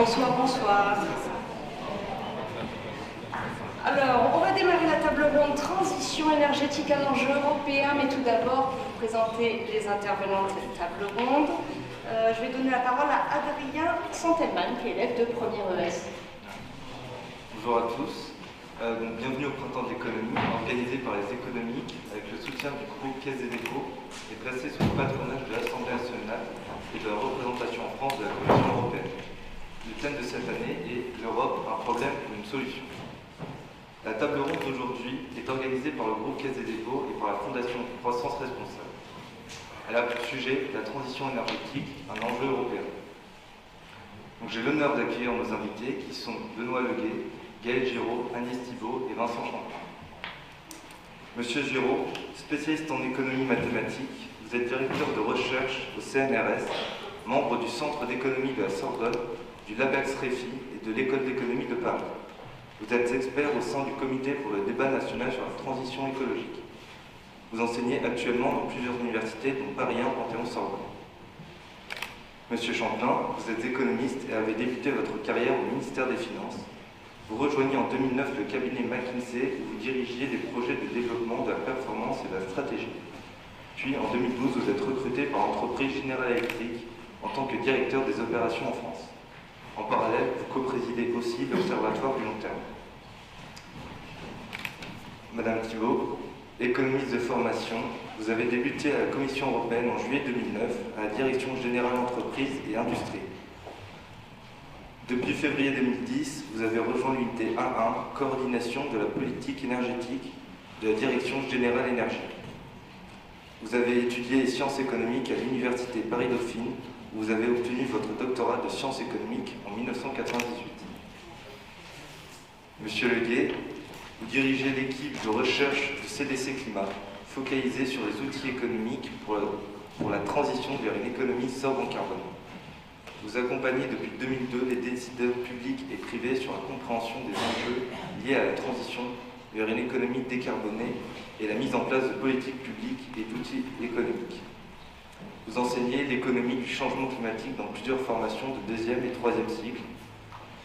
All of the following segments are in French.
Bonsoir, bonsoir. Alors, on va démarrer la table ronde transition énergétique à l'enjeu européen, mais tout d'abord, pour vous présenter les intervenants de cette table ronde, je vais donner la parole à Adrien Santelman, qui est élève de première ES. Bonjour à tous. Bienvenue au Printemps de l'économie, organisé par les économiques avec le soutien du groupe Caisse des dépôts et placé sous le patronage de l'Assemblée nationale et de la représentation en France de la Commission européenne. Le thème de cette année est « L'Europe, un problème ou une solution ». La table ronde d'aujourd'hui est organisée par le groupe Caisse des dépôts et par la Fondation Croissance Responsable. Elle a pour sujet la transition énergétique, un enjeu européen. J'ai l'honneur d'accueillir nos invités qui sont Benoît Leguet, Gaël Giraud, Agnès Thibault et Vincent Champlain. Monsieur Giraud, spécialiste en économie mathématique, vous êtes directeur de recherche au CNRS, membre du Centre d'économie de la Sorbonne, du LabEx Réfi et de l'École d'économie de Paris. Vous êtes expert au sein du Comité pour le débat national sur la transition écologique. Vous enseignez actuellement dans plusieurs universités, dont Paris 1, Panthéon-Sorbonne. Monsieur Champlain, vous êtes économiste et avez débuté votre carrière au ministère des Finances. Vous rejoignez en 2009 le cabinet McKinsey où vous dirigiez des projets de développement de la performance et de la stratégie. Puis en 2012, vous êtes recruté par l'entreprise General Electric en tant que directeur des opérations en France. En parallèle, vous co-présidez aussi l'Observatoire du long terme. Madame Thibault, économiste de formation, vous avez débuté à la Commission européenne en juillet 2009 à la Direction générale entreprises et industrie. Depuis février 2010, vous avez rejoint l'unité 1.1, coordination de la politique énergétique de la Direction générale énergie. Vous avez étudié les sciences économiques à l'Université Paris-Dauphine, où vous avez obtenu votre doctorat de sciences économiques en 1998. Monsieur Leguet, vous dirigez l'équipe de recherche du CDC Climat, focalisée sur les outils économiques pour la transition vers une économie sobre en carbone. Vous accompagnez depuis 2002 les décideurs publics et privés sur la compréhension des enjeux liés à la transition vers une économie décarbonée et la mise en place de politiques publiques et d'outils économiques. Vous enseignez l'économie du changement climatique dans plusieurs formations de 2e et 3e cycle.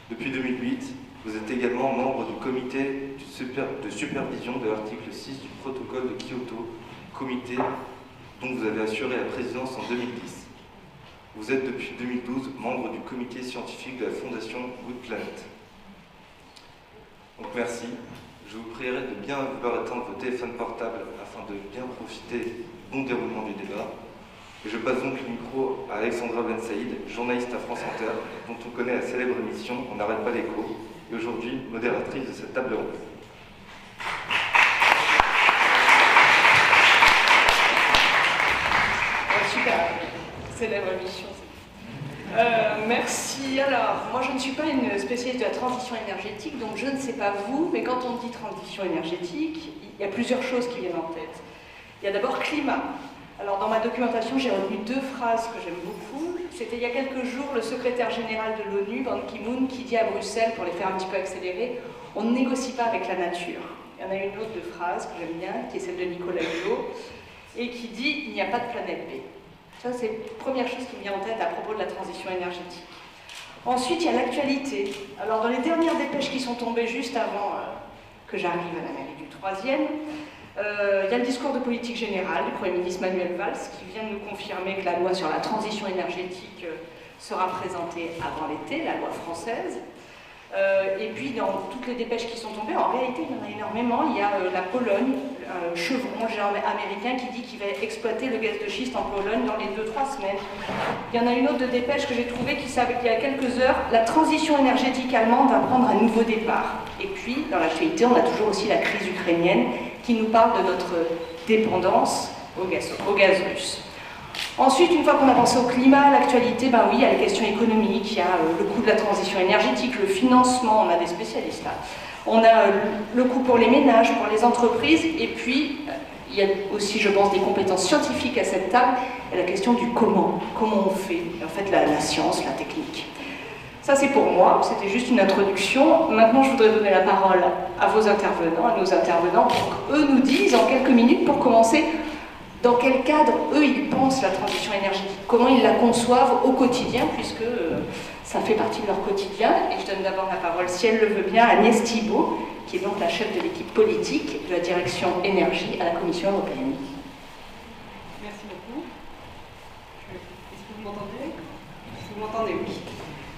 Depuis 2008, vous êtes également membre du comité de supervision de l'article 6 du protocole de Kyoto, comité dont vous avez assuré la présidence en 2010. Vous êtes depuis 2012 membre du comité scientifique de la Fondation Good Planet. Donc merci. Je vous prierai de bien vouloir éteindre vos téléphones portables afin de bien profiter du bon déroulement du débat. Et je passe donc le micro à Alexandra Ben Saïd, journaliste à France Inter, dont on connaît la célèbre émission On n'arrête pas l'écho, et aujourd'hui modératrice de cette table ronde. Super, célèbre émission. Merci. Alors, moi je ne suis pas une spécialiste de la transition énergétique, donc je ne sais pas vous, mais quand on dit transition énergétique, il y a plusieurs choses qui viennent en tête. Il y a d'abord climat. Alors dans ma documentation, j'ai retenu 2 phrases que j'aime beaucoup. C'était il y a quelques jours le secrétaire général de l'ONU, Ban Ki-moon, qui dit à Bruxelles, pour les faire un petit peu accélérer, on ne négocie pas avec la nature. Il y en a une autre de phrase que j'aime bien, qui est celle de Nicolas Hulot, et qui dit il n'y a pas de planète B. Ça, c'est la première chose qui me vient en tête à propos de la transition énergétique. Ensuite, il y a l'actualité. Alors, dans les dernières dépêches qui sont tombées juste avant que j'arrive à la mairie du 3e, il y a le discours de politique générale du Premier ministre Manuel Valls qui vient de nous confirmer que la loi sur la transition énergétique sera présentée avant l'été, la loi française. Et puis, dans toutes les dépêches qui sont tombées, en réalité, il y en a énormément. Il y a la Pologne, Chevron, le géant américain, qui dit qu'il va exploiter le gaz de schiste en Pologne dans les 2-3 semaines. Il y en a une autre de dépêche que j'ai trouvée qui savait qu'il y a quelques heures, la transition énergétique allemande va prendre un nouveau départ. Et puis, dans l'actualité, on a toujours aussi la crise ukrainienne qui nous parle de notre dépendance au gaz russe. Ensuite, une fois qu'on a pensé au climat, à l'actualité, ben oui, il y a les questions économiques, il y a le coût de la transition énergétique, le financement, on a des spécialistes là. On a le coût pour les ménages, pour les entreprises, et puis il y a aussi, je pense, des compétences scientifiques à cette table, et la question du comment on fait, en fait, la science, la technique. Ça, c'est pour moi, c'était juste une introduction. Maintenant, je voudrais donner la parole à vos intervenants, à nos intervenants, pour qu'eux nous disent en quelques minutes, pour commencer, dans quel cadre, eux, ils pensent la transition énergétique, comment ils la conçoivent au quotidien, puisque Ça fait partie de leur quotidien et je donne d'abord la parole, si elle le veut bien, à Agnès Thibault, qui est donc la chef de l'équipe politique de la direction énergie à la Commission européenne. Merci beaucoup. Est-ce que vous m'entendez? Est-ce que vous m'entendez? Oui.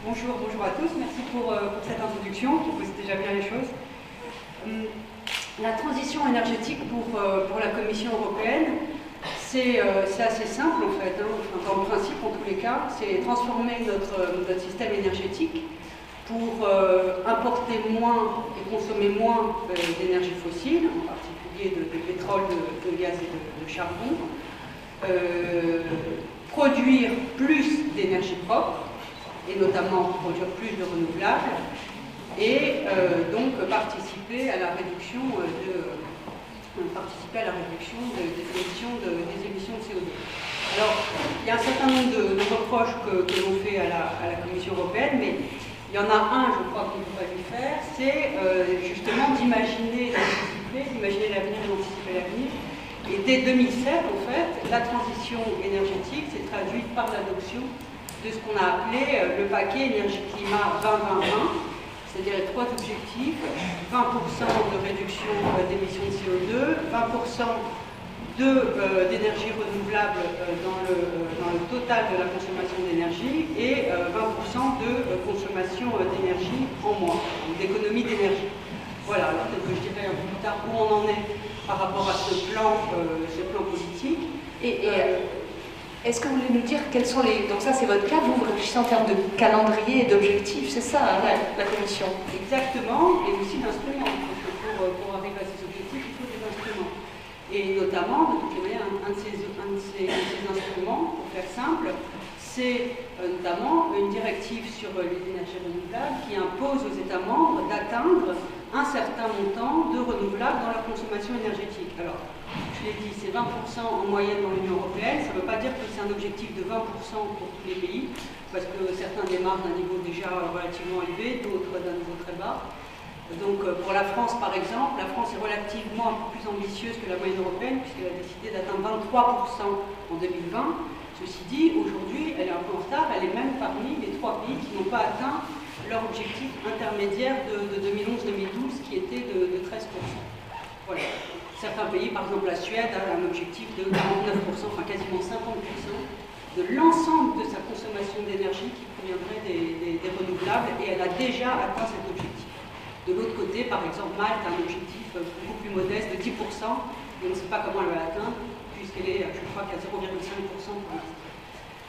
Bonjour à tous. Merci pour cette introduction qui pose déjà bien les choses. La transition énergétique pour la Commission européenne, c'est assez simple en fait, hein. Enfin, dans le principe en tous les cas, c'est transformer notre système énergétique pour importer moins et consommer moins d'énergie fossile, en particulier de pétrole, de gaz et de charbon, produire plus d'énergie propre, et notamment produire plus de renouvelables, et donc participer à la réduction des émissions de CO2. Alors, il y a un certain nombre de reproches que l'on fait à la Commission européenne, mais il y en a un, je crois, qu'on pourrait lui faire, c'est justement d'imaginer l'avenir et d'anticiper l'avenir. Et dès 2007, en fait, la transition énergétique s'est traduite par l'adoption de ce qu'on a appelé le paquet énergie-climat 20-20-20, c'est-à-dire les trois objectifs: 20% de réduction d'émissions de CO2, 20% d'énergie renouvelable dans le total de la consommation d'énergie et 20% de consommation d'énergie en moins, d'économie d'énergie. Voilà, alors peut-être que je dirai un peu plus tard où on en est par rapport à ce plan politique. Est-ce que vous voulez nous dire quels sont les... Donc ça c'est votre cas, vous réfléchissez en termes de calendrier et d'objectifs, c'est ça, hein, la Commission? Exactement, et aussi d'instruments, parce que pour arriver à ces objectifs, il faut des instruments. Et notamment, de toutes les manières, un de ces instruments, pour faire simple, c'est notamment une directive sur les énergies renouvelables qui impose aux États membres d'atteindre un certain montant de renouvelables dans la consommation énergétique. Alors, je l'ai dit, c'est 20% en moyenne dans l'Union européenne. Ça ne veut pas dire que c'est un objectif de 20% pour tous les pays, parce que certains démarrent d'un niveau déjà relativement élevé, d'autres d'un niveau très bas. Donc pour la France, par exemple, la France est relativement un peu plus ambitieuse que la moyenne européenne, puisqu'elle a décidé d'atteindre 23% en 2020. Ceci dit, aujourd'hui, elle est un peu en retard, elle est même parmi les 3 pays qui n'ont pas atteint leur objectif intermédiaire de 2011-2012, qui était de 13%. Voilà. Certains pays, par exemple la Suède, a un objectif de 49%, enfin quasiment 50% de l'ensemble de sa consommation d'énergie qui proviendrait des renouvelables, et elle a déjà atteint cet objectif. De l'autre côté, par exemple, Malte a un objectif beaucoup plus modeste de 10%, et on ne sait pas comment elle va l'atteindre, puisqu'elle est, je crois, qu'à 0,5% pour l'instant.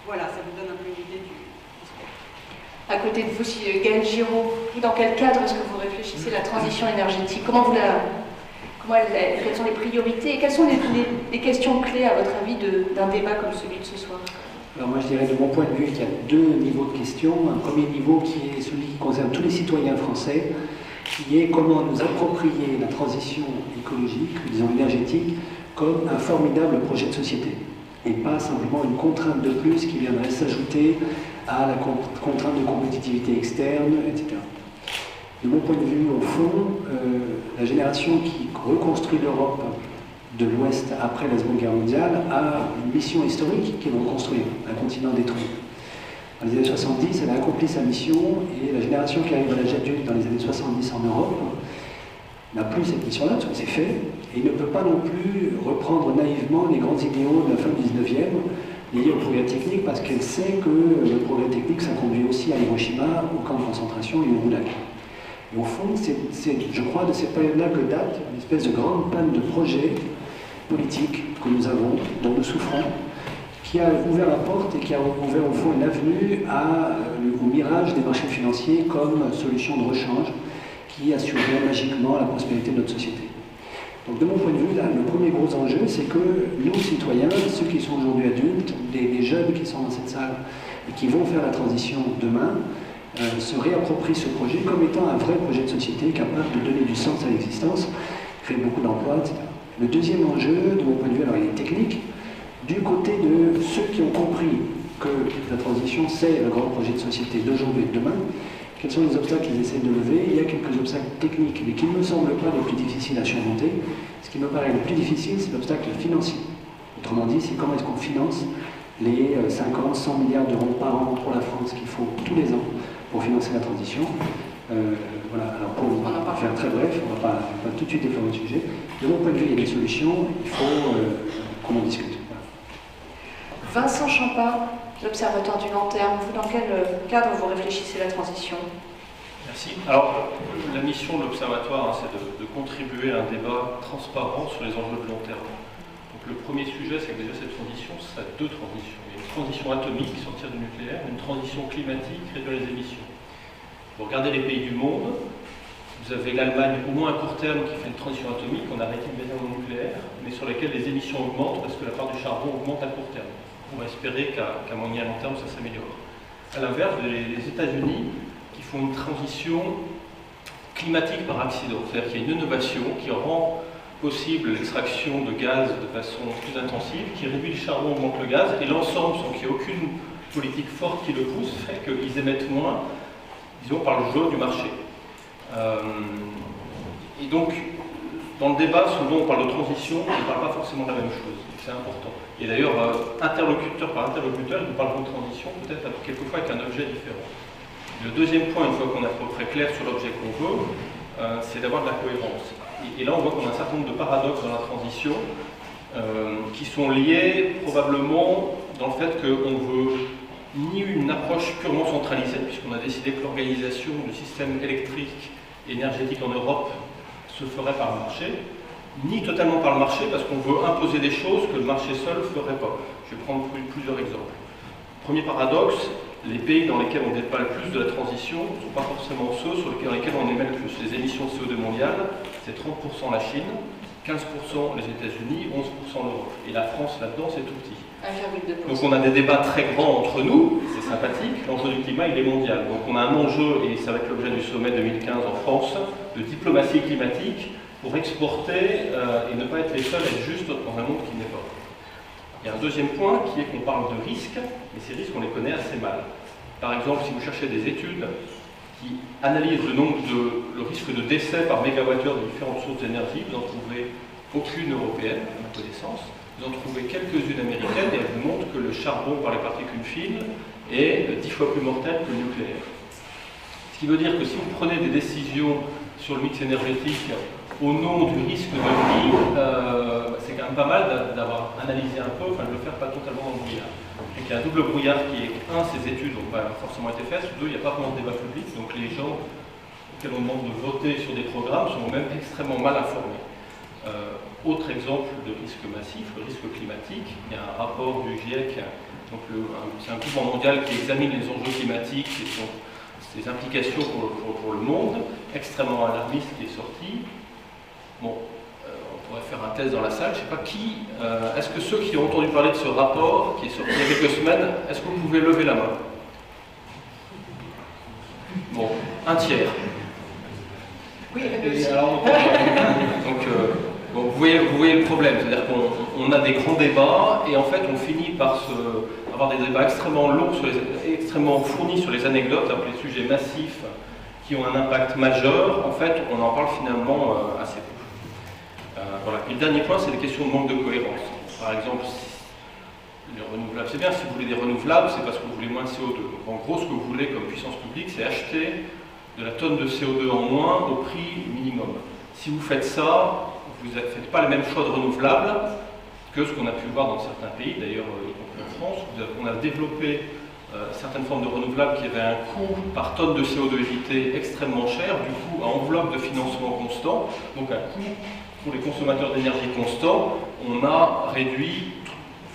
Voilà, ça vous donne un peu une idée du spectre. À côté de vous, Gaël Giraud, dans quel cadre est-ce que vous réfléchissez la transition énergétique? Quelles sont les priorités et quelles sont les questions clés, à votre avis, d'un débat comme celui de ce soir? Alors moi je dirais de mon point de vue qu'il y a 2 niveaux de questions. Un premier niveau qui est celui qui concerne tous les citoyens français, qui est comment nous approprier la transition écologique, disons énergétique, comme un formidable projet de société, et pas simplement une contrainte de plus qui viendrait s'ajouter à la contrainte de compétitivité externe, etc. De mon point de vue, au fond, la génération qui reconstruit l'Europe de l'Ouest après la Seconde Guerre mondiale a une mission historique qui est de reconstruire un continent détruit. Dans les années 70, elle a accompli sa mission, et la génération qui arrive à l'âge adulte dans les années 70 en Europe n'a plus cette mission-là, parce que c'est fait, et ne peut pas non plus reprendre naïvement les grands idéaux de la fin du 19e liés au progrès technique, parce qu'elle sait que le progrès technique, ça conduit aussi à Hiroshima, au camp de concentration et au Goulag. Et au fond, c'est, je crois, de cette période-là que date une espèce de grande panne de projets politiques que nous avons, dont nous souffrons, qui a ouvert la porte et qui a ouvert au fond une avenue au mirage des marchés financiers comme solution de rechange qui assurerait magiquement la prospérité de notre société. Donc de mon point de vue, là, le premier gros enjeu, c'est que nous, citoyens, ceux qui sont aujourd'hui adultes, les jeunes qui sont dans cette salle et qui vont faire la transition demain, se réapproprient ce projet comme étant un vrai projet de société capable de donner du sens à l'existence, créer beaucoup d'emplois, etc. Le deuxième enjeu, de mon point de vue, alors il est technique, du côté de ceux qui ont compris que la transition, c'est le grand projet de société d'aujourd'hui et de demain. Quels sont les obstacles qu'ils essaient de lever? Il y a quelques obstacles techniques, mais qui ne me semblent pas les plus difficiles à surmonter. Ce qui me paraît le plus difficile, c'est l'obstacle financier. Autrement dit, c'est comment est-ce qu'on finance les 50, 100 milliards d'euros par an pour la France qu'il faut tous les ans pour financer la transition. Voilà, alors pour faire très bref, on ne va pas tout de suite défendre le sujet. De mon point de vue, il y a des solutions, il faut qu'on en discute. Voilà. Vincent Champin, l'Observatoire du long terme, vous, dans quel cadre vous réfléchissez à la transition? Merci. Alors, la mission de l'Observatoire, c'est de contribuer à un débat transparent sur les enjeux de long terme. Donc, le premier sujet, c'est que déjà cette transition, ça a deux transitions. Il y a une transition atomique, sortir du nucléaire, une transition climatique, réduire les émissions. Vous regardez les pays du monde, vous avez l'Allemagne, au moins à court terme, qui fait une transition atomique, on a arrêté immédiatement le nucléaire, mais sur lesquels les émissions augmentent parce que la part du charbon augmente à court terme. On va espérer qu'à moyen et long terme, ça s'améliore. À l'inverse, les États-Unis qui font une transition climatique par accident, c'est-à-dire qu'il y a une innovation qui rend possible l'extraction de gaz de façon plus intensive, qui réduit le charbon, augmente le gaz, et l'ensemble, sans qu'il n'y ait aucune politique forte qui le pousse, fait qu'ils émettent moins, disons, par le jeu du marché. Et donc, dans le débat, souvent on parle de transition, on ne parle pas forcément de la même chose, c'est important. Et d'ailleurs, interlocuteur par interlocuteur, nous parlerons de transition, peut-être quelquefois avec un objet différent. Le deuxième point, une fois qu'on est à peu près clair sur l'objet qu'on veut, c'est d'avoir de la cohérence. Et là, on voit qu'on a un certain nombre de paradoxes dans la transition qui sont liés probablement dans le fait qu'on veut ni une approche purement centralisée, puisqu'on a décidé que l'organisation du système électrique et énergétique en Europe se ferait par le marché, ni totalement par le marché, parce qu'on veut imposer des choses que le marché seul ne ferait pas. Je vais prendre plusieurs exemples. Premier paradoxe, les pays dans lesquels on débat le plus de la transition ne sont pas forcément ceux dans lesquels on émet le plus. Les émissions de CO2 mondiales, c'est 30% la Chine, 15% les États-Unis, 11% l'Europe. Et la France, là-dedans, c'est tout petit. 1,2%. Donc on a des débats très grands entre nous, c'est sympathique, l'enjeu du climat il est mondial. Donc on a un enjeu, et ça va être l'objet du sommet 2015 en France, de diplomatie climatique pour exporter et ne pas être les seuls à être juste dans un monde qui n'est pas. Il y a un deuxième point qui est qu'on parle de risques, et ces risques on les connaît assez mal. Par exemple, si vous cherchez des études qui analysent le risque de décès par mégawattheure de différentes sources d'énergie, vous n'en trouvez aucune européenne, à ma connaissance. Vous en trouvez quelques-unes américaines et elles vous montrent que le charbon par les particules fines est 10 fois plus mortel que le nucléaire. Ce qui veut dire que si vous prenez des décisions sur le mix énergétique au nom du risque de vie, c'est quand même pas mal d'avoir analysé un peu, enfin de le faire pas totalement dans le brouillard. Donc il y a un double brouillard qui est, un, ces études n'ont pas forcément été faites, deux, il n'y a pas vraiment de débat public, donc les gens auxquels on demande de voter sur des programmes sont même extrêmement mal informés. Autre exemple de risque massif, le risque climatique. Il y a un rapport du GIEC, c'est un mouvement mondial qui examine les enjeux climatiques et ses implications pour le monde, extrêmement alarmiste qui est sorti. Bon, on pourrait faire un test dans la salle, je ne sais pas qui. Est-ce que ceux qui ont entendu parler de ce rapport, qui est sorti il y a quelques semaines, est-ce que vous pouvez lever la main? Bon, un tiers. Oui, mais alors, donc, bon, vous voyez le problème, c'est-à-dire qu'on a des grands débats et en fait on finit par avoir des débats extrêmement longs, extrêmement fournis sur les anecdotes, alors que les sujets massifs qui ont un impact majeur, en fait on en parle finalement assez peu. Voilà. Et le dernier point, c'est les questions de manque de cohérence. Par exemple, les renouvelables, c'est bien, si vous voulez des renouvelables, c'est parce que vous voulez moins de CO2. Donc en gros, ce que vous voulez comme puissance publique, c'est acheter de la tonne de CO2 en moins au prix minimum. Si vous faites ça, vous ne faites pas le même choix de renouvelables que ce qu'on a pu voir dans certains pays, d'ailleurs y compris en France. On a développé certaines formes de renouvelables qui avaient un coût par tonne de CO2 évité extrêmement cher, du coup à enveloppe de financement constant, donc un coût pour les consommateurs d'énergie constant, on a réduit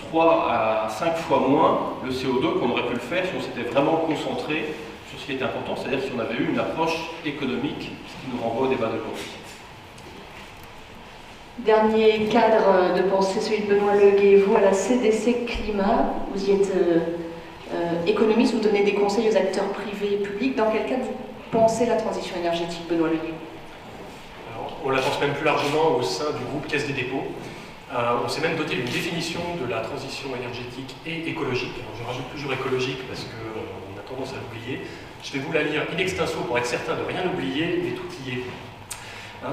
3 à 5 fois moins le CO2 qu'on aurait pu le faire si on s'était vraiment concentré sur ce qui était important, c'est-à-dire si on avait eu une approche économique, ce qui nous renvoie au débat d'aujourd'hui. Dernier cadre de pensée, celui de Benoît Leguet. Vous, à la CDC Climat, vous y êtes économiste, vous donnez des conseils aux acteurs privés et publics. Dans quel cadre vous pensez la transition énergétique, Benoît Leguet? Alors, on la pense même plus largement au sein du groupe Caisse des dépôts. On s'est même doté d'une définition de la transition énergétique et écologique. Alors, je rajoute toujours écologique parce qu'on a tendance à l'oublier. Je vais vous la lire in extenso pour être certain de rien oublier, mais tout y est.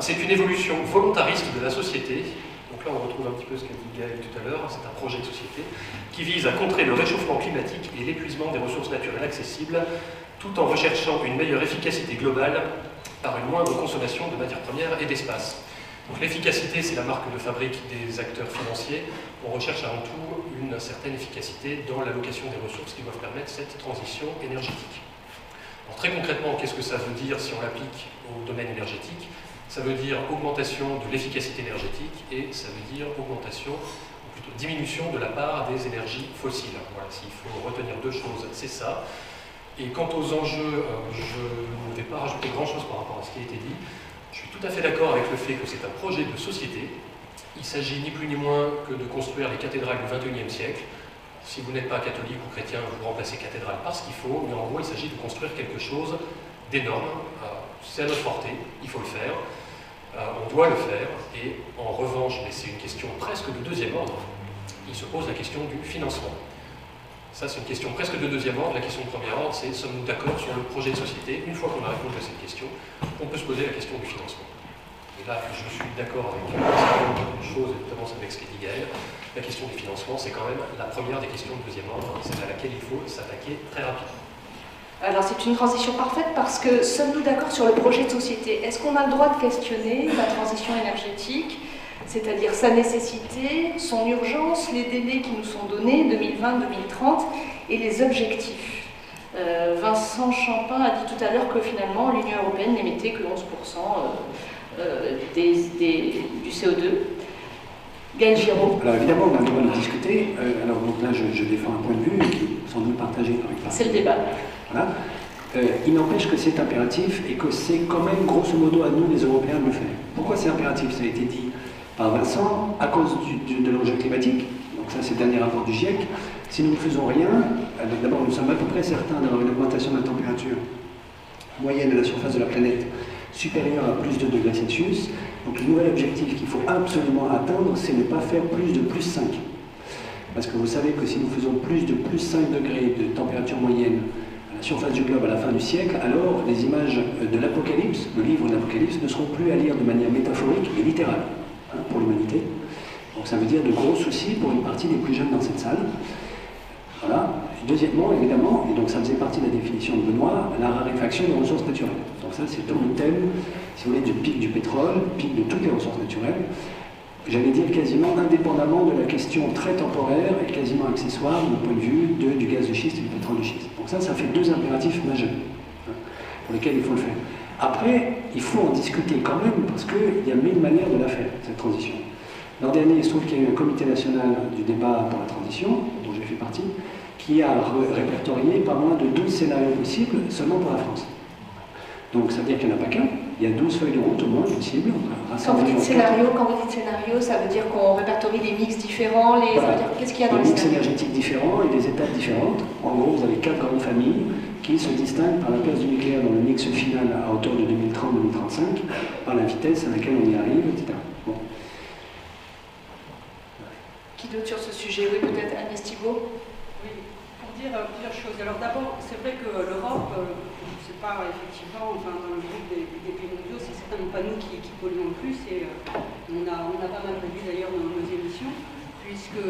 C'est une évolution volontariste de la société, donc là on retrouve un petit peu ce qu'a dit Gaël tout à l'heure, c'est un projet de société, qui vise à contrer le réchauffement climatique et l'épuisement des ressources naturelles accessibles tout en recherchant une meilleure efficacité globale par une moindre consommation de matières premières et d'espace. Donc l'efficacité, c'est la marque de fabrique des acteurs financiers. On recherche avant tout une certaine efficacité dans l'allocation des ressources qui doivent permettre cette transition énergétique. Alors très concrètement, qu'est-ce que ça veut dire si on l'applique au domaine énergétique? Ça veut dire augmentation de l'efficacité énergétique et ça veut dire augmentation, ou plutôt diminution de la part des énergies fossiles. Voilà, s'il faut retenir deux choses, c'est ça. Et quant aux enjeux, je ne vais pas rajouter grand-chose par rapport à ce qui a été dit. Je suis tout à fait d'accord avec le fait que c'est un projet de société. Il s'agit ni plus ni moins que de construire les cathédrales du XXIe siècle. Si vous n'êtes pas catholique ou chrétien, vous remplacez cathédrale par ce qu'il faut, mais en gros, il s'agit de construire quelque chose d'énorme. C'est à notre portée, il faut le faire, on doit le faire, et en revanche, mais c'est une question presque de deuxième ordre, il se pose la question du financement. Ça, c'est une question presque de deuxième ordre. La question de premier ordre, c'est sommes-nous d'accord sur le projet de société? Une fois qu'on a répondu à cette question, on peut se poser la question du financement. Et là, je suis d'accord avec certaines choses, et notamment avec ce qu'a dit Gaël. La question du financement, c'est quand même la première des questions de deuxième ordre, c'est à laquelle il faut s'attaquer très rapidement. Alors c'est une transition parfaite parce que sommes-nous d'accord sur le projet de société? Est-ce qu'on a le droit de questionner la transition énergétique, c'est-à-dire sa nécessité, son urgence, les délais qui nous sont donnés, 2020-2030, et les objectifs? Vincent Champin a dit tout à l'heure que finalement l'Union européenne n'émettait que 11% du CO2. Gaël Giraud. Alors évidemment, on a le droit de discuter. Alors donc là, je défends un point de vue qui est sans doute partagé par une partie. C'est le débat. Voilà. Il n'empêche que c'est impératif et que c'est quand même grosso modo à nous les Européens de le faire. Pourquoi c'est impératif? Ça a été dit par Vincent, à cause de l'enjeu climatique. Donc ça, c'est le dernier rapport du GIEC. Si nous ne faisons rien, d'abord nous sommes à peu près certains d'avoir une augmentation de la température moyenne de la surface de la planète supérieure à plus de 2 degrés Celsius. Donc le nouvel objectif qu'il faut absolument atteindre, c'est ne pas faire plus de plus 5. Parce que vous savez que si nous faisons plus de plus 5 degrés de température moyenne à la surface du globe à la fin du siècle, alors les images de l'Apocalypse, le livre de l'Apocalypse, ne seront plus à lire de manière métaphorique et littérale pour l'humanité. Donc ça veut dire de gros soucis pour une partie des plus jeunes dans cette salle. Voilà. Et deuxièmement, évidemment, et donc ça faisait partie de la définition de Benoît, la raréfaction des ressources naturelles. Donc ça, c'est tout le thème, si vous voulez, du pic du pétrole, pic de toutes les ressources naturelles. J'allais dire quasiment indépendamment de la question très temporaire et quasiment accessoire du point de vue du gaz de schiste et du pétrole de schiste. Donc ça fait deux impératifs majeurs pour lesquels il faut le faire. Après, il faut en discuter quand même parce qu'il y a mille manières de la faire, cette transition. L'an dernier, il se trouve qu'il y a eu un comité national du débat pour la transition, dont j'ai fait partie, qui a répertorié pas moins de 12 scénarios possibles seulement pour la France. Donc ça veut dire qu'il n'y en a pas qu'un, il y a 12 feuilles de route au moins possibles. Quand vous dites scénario, ça veut dire qu'on répertorie des mix différents, voilà. Qu'est-ce qu'il y a dans les mix énergétiques différents et des étapes différentes. En gros, vous avez 4 grandes familles qui se distinguent par la place du nucléaire dans le mix final à hauteur de 2030-2035, par la vitesse à laquelle on y arrive, etc. Bon. Qui d'autre sur ce sujet? Oui, peut-être Agnès Thibault. Oui, pour dire plusieurs choses. Alors d'abord, c'est vrai que l'Europe, c'est pas effectivement, enfin dans le groupe des pays mondiaux, c'est certainement pas nous qui polluons le plus, et on a pas mal réduit d'ailleurs nos émissions, puisque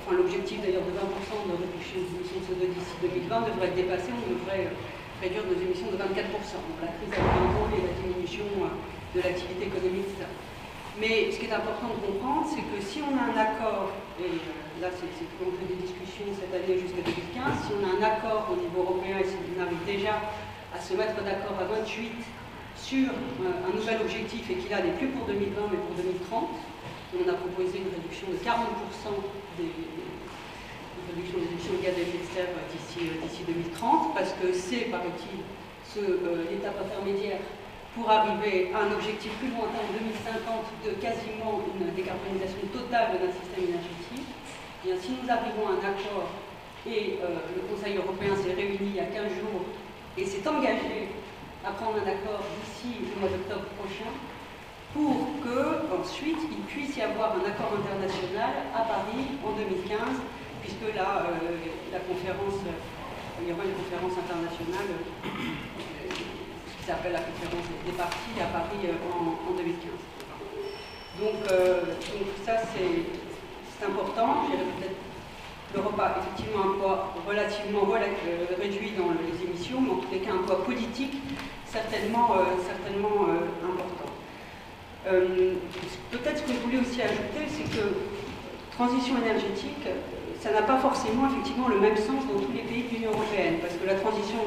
l'objectif d'ailleurs de 20% de réduction des émissions de CO2 d'ici 2020 devrait être dépassé, on devrait réduire nos émissions de 24%. Donc la crise a eu un rôle et la diminution de l'activité économique, etc. Mais ce qui est important de comprendre, c'est que si on a un accord, et là c'est on fait des discussions cette année jusqu'à 2015, si on a un accord au niveau européen et si on arrive déjà à se mettre d'accord à 28 sur un nouvel objectif et qu'il a n'est plus pour 2020 mais pour 2030, on a proposé une réduction de 40% des émissions de gaz à effet de serre d'ici 2030, parce que c'est, paraît-il, l'étape intermédiaire pour arriver à un objectif plus lointain en 2050 de quasiment une décarbonisation totale d'un système énergétique. Et si nous arrivons à un accord, et le Conseil européen s'est réuni il y a 15 jours et s'est engagé à prendre un accord d'ici le mois d'octobre prochain, pour qu'ensuite il puisse y avoir un accord international à Paris en 2015, puisque là, il y aura une conférence internationale qui s'appelle la conférence des parties à Paris en 2015. Donc ça c'est important, j'irai peut-être l'Europe a effectivement un poids relativement réduit dans les émissions, mais en tous les cas un poids politique certainement important. Peut-être ce que je voulais aussi ajouter, c'est que transition énergétique, ça n'a pas forcément effectivement le même sens dans tous les pays de l'Union européenne, parce que la transition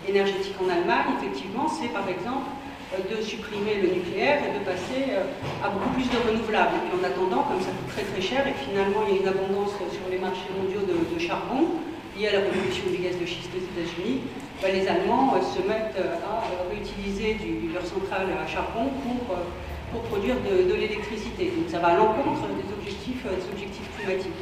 énergétique en Allemagne, effectivement, c'est par exemple de supprimer le nucléaire et de passer à beaucoup plus de renouvelables. Et puis en attendant, comme ça coûte très très cher, et finalement il y a une abondance sur les marchés mondiaux de charbon, liée à la révolution du gaz de schiste aux États-Unis, les Allemands se mettent à réutiliser leurs centrales à charbon pour produire de l'électricité. Donc ça va à l'encontre des objectifs climatiques.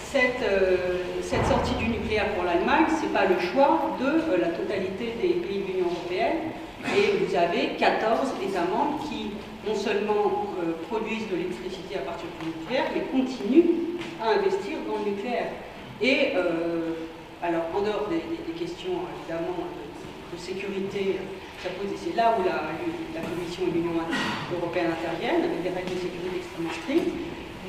Cette sortie du nucléaire pour l'Allemagne, ce n'est pas le choix de la totalité des pays de l'Union européenne. Et vous avez 14 États membres qui non seulement produisent de l'électricité à partir du nucléaire, mais continuent à investir dans le nucléaire. Et alors, en dehors des questions évidemment de sécurité, ça pose, et c'est là où la Commission et l'Union européenne interviennent avec des règles de sécurité extrêmement strictes.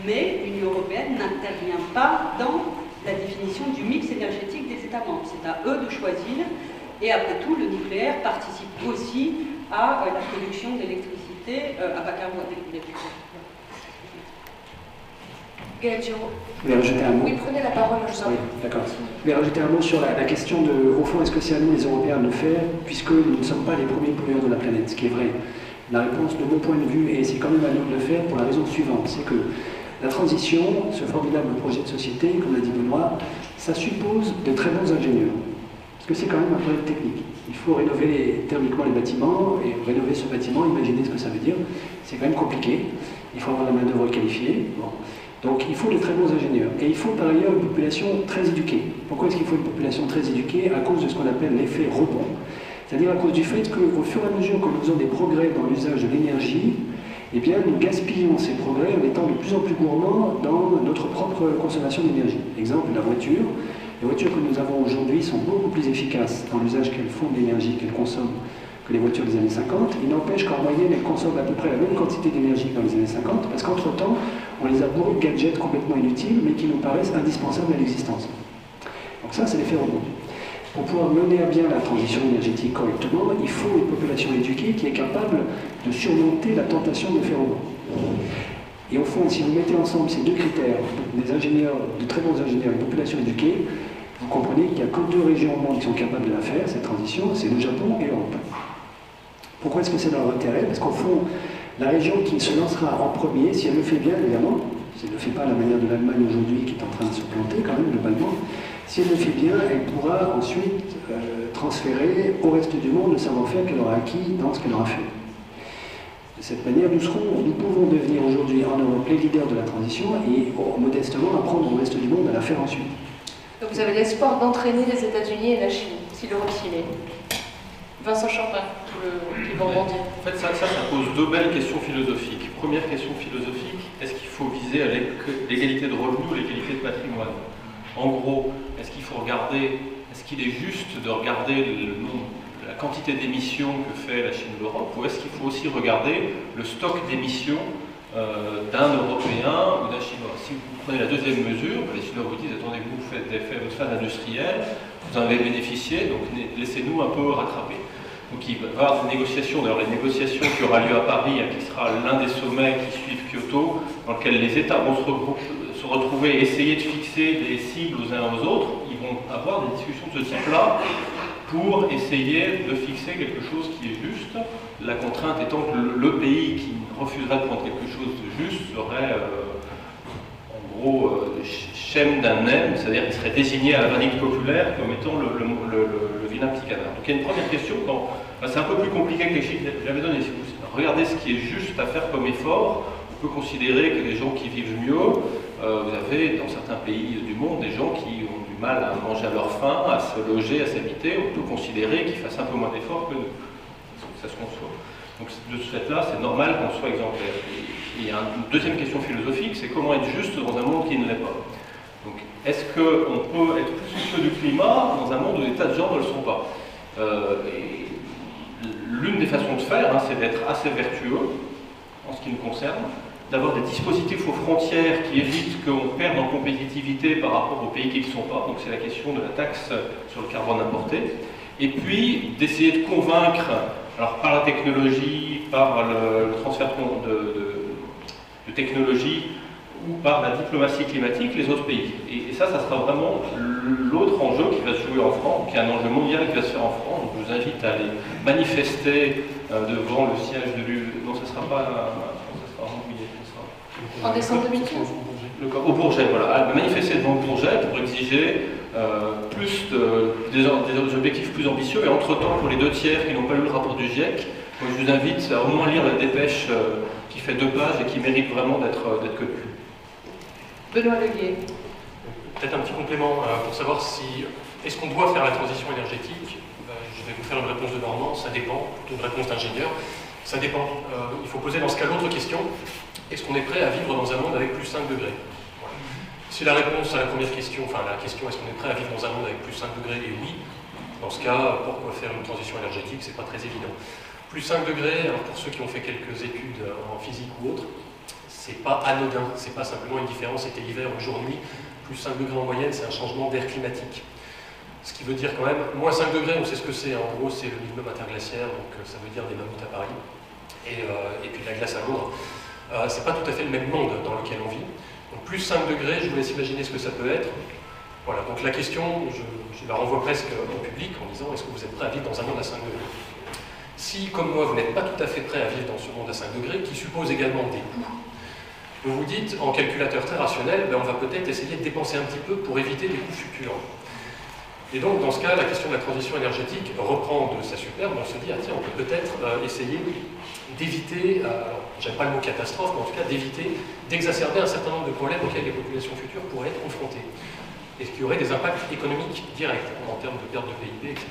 Mais l'Union européenne n'intervient pas dans la définition du mix énergétique des États membres. C'est à eux de choisir. Et après tout, le nucléaire participe aussi à la production d'électricité à bas carbone. Gaël Giraud. Vous voulez rajouter un mot? Oui, prenez la parole, je vous en prie. Oui, d'accord. Je vais rajouter un mot sur la question de, au fond, est-ce que c'est à nous les Européens de le faire, puisque nous ne sommes pas les premiers pollueurs de la planète, ce qui est vrai. La réponse, de mon point de vue, et c'est quand même à nous de le faire pour la raison suivante, c'est que la transition, ce formidable projet de société, comme l'a dit Benoît, ça suppose de très bons ingénieurs. Parce que c'est quand même un problème technique. Il faut rénover thermiquement les bâtiments, et rénover ce bâtiment, imaginez ce que ça veut dire, c'est quand même compliqué. Il faut avoir la main-d'œuvre qualifiée. Bon. Donc il faut de très bons ingénieurs. Et il faut par ailleurs une population très éduquée. Pourquoi est-ce qu'il faut une population très éduquée? À cause de ce qu'on appelle l'effet rebond. C'est-à-dire à cause du fait qu'au fur et à mesure que nous faisons des progrès dans l'usage de l'énergie, eh bien, nous gaspillons ces progrès en étant de plus en plus gourmands dans notre propre consommation d'énergie. Exemple, la voiture. Les voitures que nous avons aujourd'hui sont beaucoup plus efficaces dans l'usage qu'elles font de l'énergie qu'elles consomment que les voitures des années 50. Il n'empêche qu'en moyenne, elles consomment à peu près la même quantité d'énergie que dans les années 50, parce qu'entre-temps, on les a bourrés de gadgets complètement inutiles, mais qui nous paraissent indispensables à l'existence. Donc ça, c'est l'effet rebond. Pour pouvoir mener à bien la transition énergétique correctement, il faut une population éduquée qui est capable de surmonter la tentation de l'effet rebond. Et au fond, si vous mettez ensemble ces deux critères, des ingénieurs, de très bons ingénieurs et une population éduquée, vous comprenez qu'il n'y a que deux régions au monde qui sont capables de la faire, cette transition, c'est le Japon et l'Europe. Pourquoi est-ce que c'est dans leur intérêt? Parce qu'au fond, la région qui se lancera en premier, si elle le fait bien évidemment, si elle ne le fait pas à la manière de l'Allemagne aujourd'hui qui est en train de se planter quand même globalement, si elle le fait bien, elle pourra ensuite transférer au reste du monde le savoir-faire qu'elle aura acquis dans ce qu'elle aura fait. De cette manière, nous pouvons devenir aujourd'hui en Europe les leaders de la transition et modestement apprendre au reste du monde à la faire ensuite. Donc vous avez l'espoir d'entraîner les États-Unis et la Chine, si l'Europe s'y met. Vincent Champin, qui va rebondir. En fait, ça pose deux belles questions philosophiques. Première question philosophique, est-ce qu'il faut viser à l'égalité de revenus ou l'égalité de patrimoine? En gros, est-ce qu'il faut regarder, est-ce qu'il est juste de regarder la quantité d'émissions que fait la Chine ou l'Europe, ou est-ce qu'il faut aussi regarder le stock d'émissions d'un Européen ou d'un Chinois? Si vous prenez la deuxième mesure, les Chinois vous disent, attendez, vous faites votre phase industrielle, vous en avez bénéficié, donc laissez-nous un peu rattraper. Donc il va y avoir des négociations, d'ailleurs les négociations qui aura lieu à Paris, qui sera l'un des sommets qui suivent Kyoto, dans lequel les États vont se retrouver et essayer de fixer des cibles aux uns aux autres. Ils vont avoir des discussions de ce type-là pour essayer de fixer quelque chose qui est juste. La contrainte étant que le pays qui refuserait de prendre quelque chose de juste serait en gros Chem d'un nem, c'est-à-dire qu'il serait désigné à la vindicte populaire comme étant le vilain petit canard. Donc il y a une première question, c'est un peu plus compliqué que les chiffres que j'avais donnés. Si vous regardez ce qui est juste à faire comme effort, on peut considérer que les gens qui vivent mieux, vous avez dans certains pays du monde des gens qui ont du mal à manger à leur faim, à se loger, à s'habiter, on peut considérer qu'ils fassent un peu moins d'efforts que nous. Ça se conçoit. Donc de ce fait-là, c'est normal qu'on soit exemplaire. Il y a une deuxième question philosophique, c'est comment être juste dans un monde qui ne l'est pas. Donc, est-ce qu'on peut être plus soucieux du climat dans un monde où des tas de gens ne le sont pas? L'une des façons de faire, c'est d'être assez vertueux en ce qui nous concerne, d'avoir des dispositifs aux frontières qui évitent qu'on perde en compétitivité par rapport aux pays qui ne le sont pas, donc c'est la question de la taxe sur le carbone importé, et puis d'essayer de convaincre, alors par la technologie, par le transfert de technologie, ou par la diplomatie climatique, les autres pays. Et ça sera vraiment l'autre enjeu qui va se jouer en France, qui est un enjeu mondial qui va se faire en France. Donc je vous invite à aller manifester devant le siège de l'UE. Non, ce ne sera pas ça sera en juillet. En décembre 2015. Au Bourget, voilà. À manifester devant le Bourget pour exiger des objectifs plus ambitieux. Et entre-temps, pour les 2 tiers qui n'ont pas lu le rapport du GIEC, moi, je vous invite à au moins lire la dépêche qui fait 2 pages et qui mérite vraiment d'être connue. Benoît Leguet. Peut-être un petit complément pour savoir si est-ce qu'on doit faire la transition énergétique. Je vais vous faire une réponse de Normand, ça dépend, plutôt une réponse d'ingénieur. Ça dépend. Il faut poser dans ce cas l'autre question, est-ce qu'on est prêt à vivre dans un monde avec plus 5 degrés? Voilà. Si la réponse à la première question, enfin la question est-ce qu'on est prêt à vivre dans un monde avec plus 5 degrés est oui, dans ce cas, pourquoi faire une transition énergétique? C'est pas très évident. Plus 5 degrés, alors pour ceux qui ont fait quelques études en physique ou autre, c'est pas anodin, c'est pas simplement une différence été hiver ou jour-nuit. Plus 5 degrés en moyenne, c'est un changement d'air climatique. Ce qui veut dire quand même, moins 5 degrés, on sait ce que c'est. En gros, c'est le minimum interglaciaire, donc ça veut dire des mammouths à Paris, et puis de la glace à Londres. C'est pas tout à fait le même monde dans lequel on vit. Donc plus 5 degrés, je vous laisse imaginer ce que ça peut être. Voilà, donc la question, je la renvoie presque au public en disant, est-ce que vous êtes prêt à vivre dans un monde à 5 degrés? Si, comme moi, vous n'êtes pas tout à fait prêt à vivre dans ce monde à 5 degrés, qui suppose également des coûts, vous vous dites, en calculateur très rationnel, on va peut-être essayer de dépenser un petit peu pour éviter des coûts futurs. Et donc, dans ce cas, la question de la transition énergétique reprend de sa superbe. On se dit, ah tiens, on peut peut-être essayer d'éviter, j'aime pas le mot catastrophe, mais en tout cas d'éviter d'exacerber un certain nombre de problèmes auxquels les populations futures pourraient être confrontées. Et ce qui aurait des impacts économiques directs, en termes de perte de PIB, etc.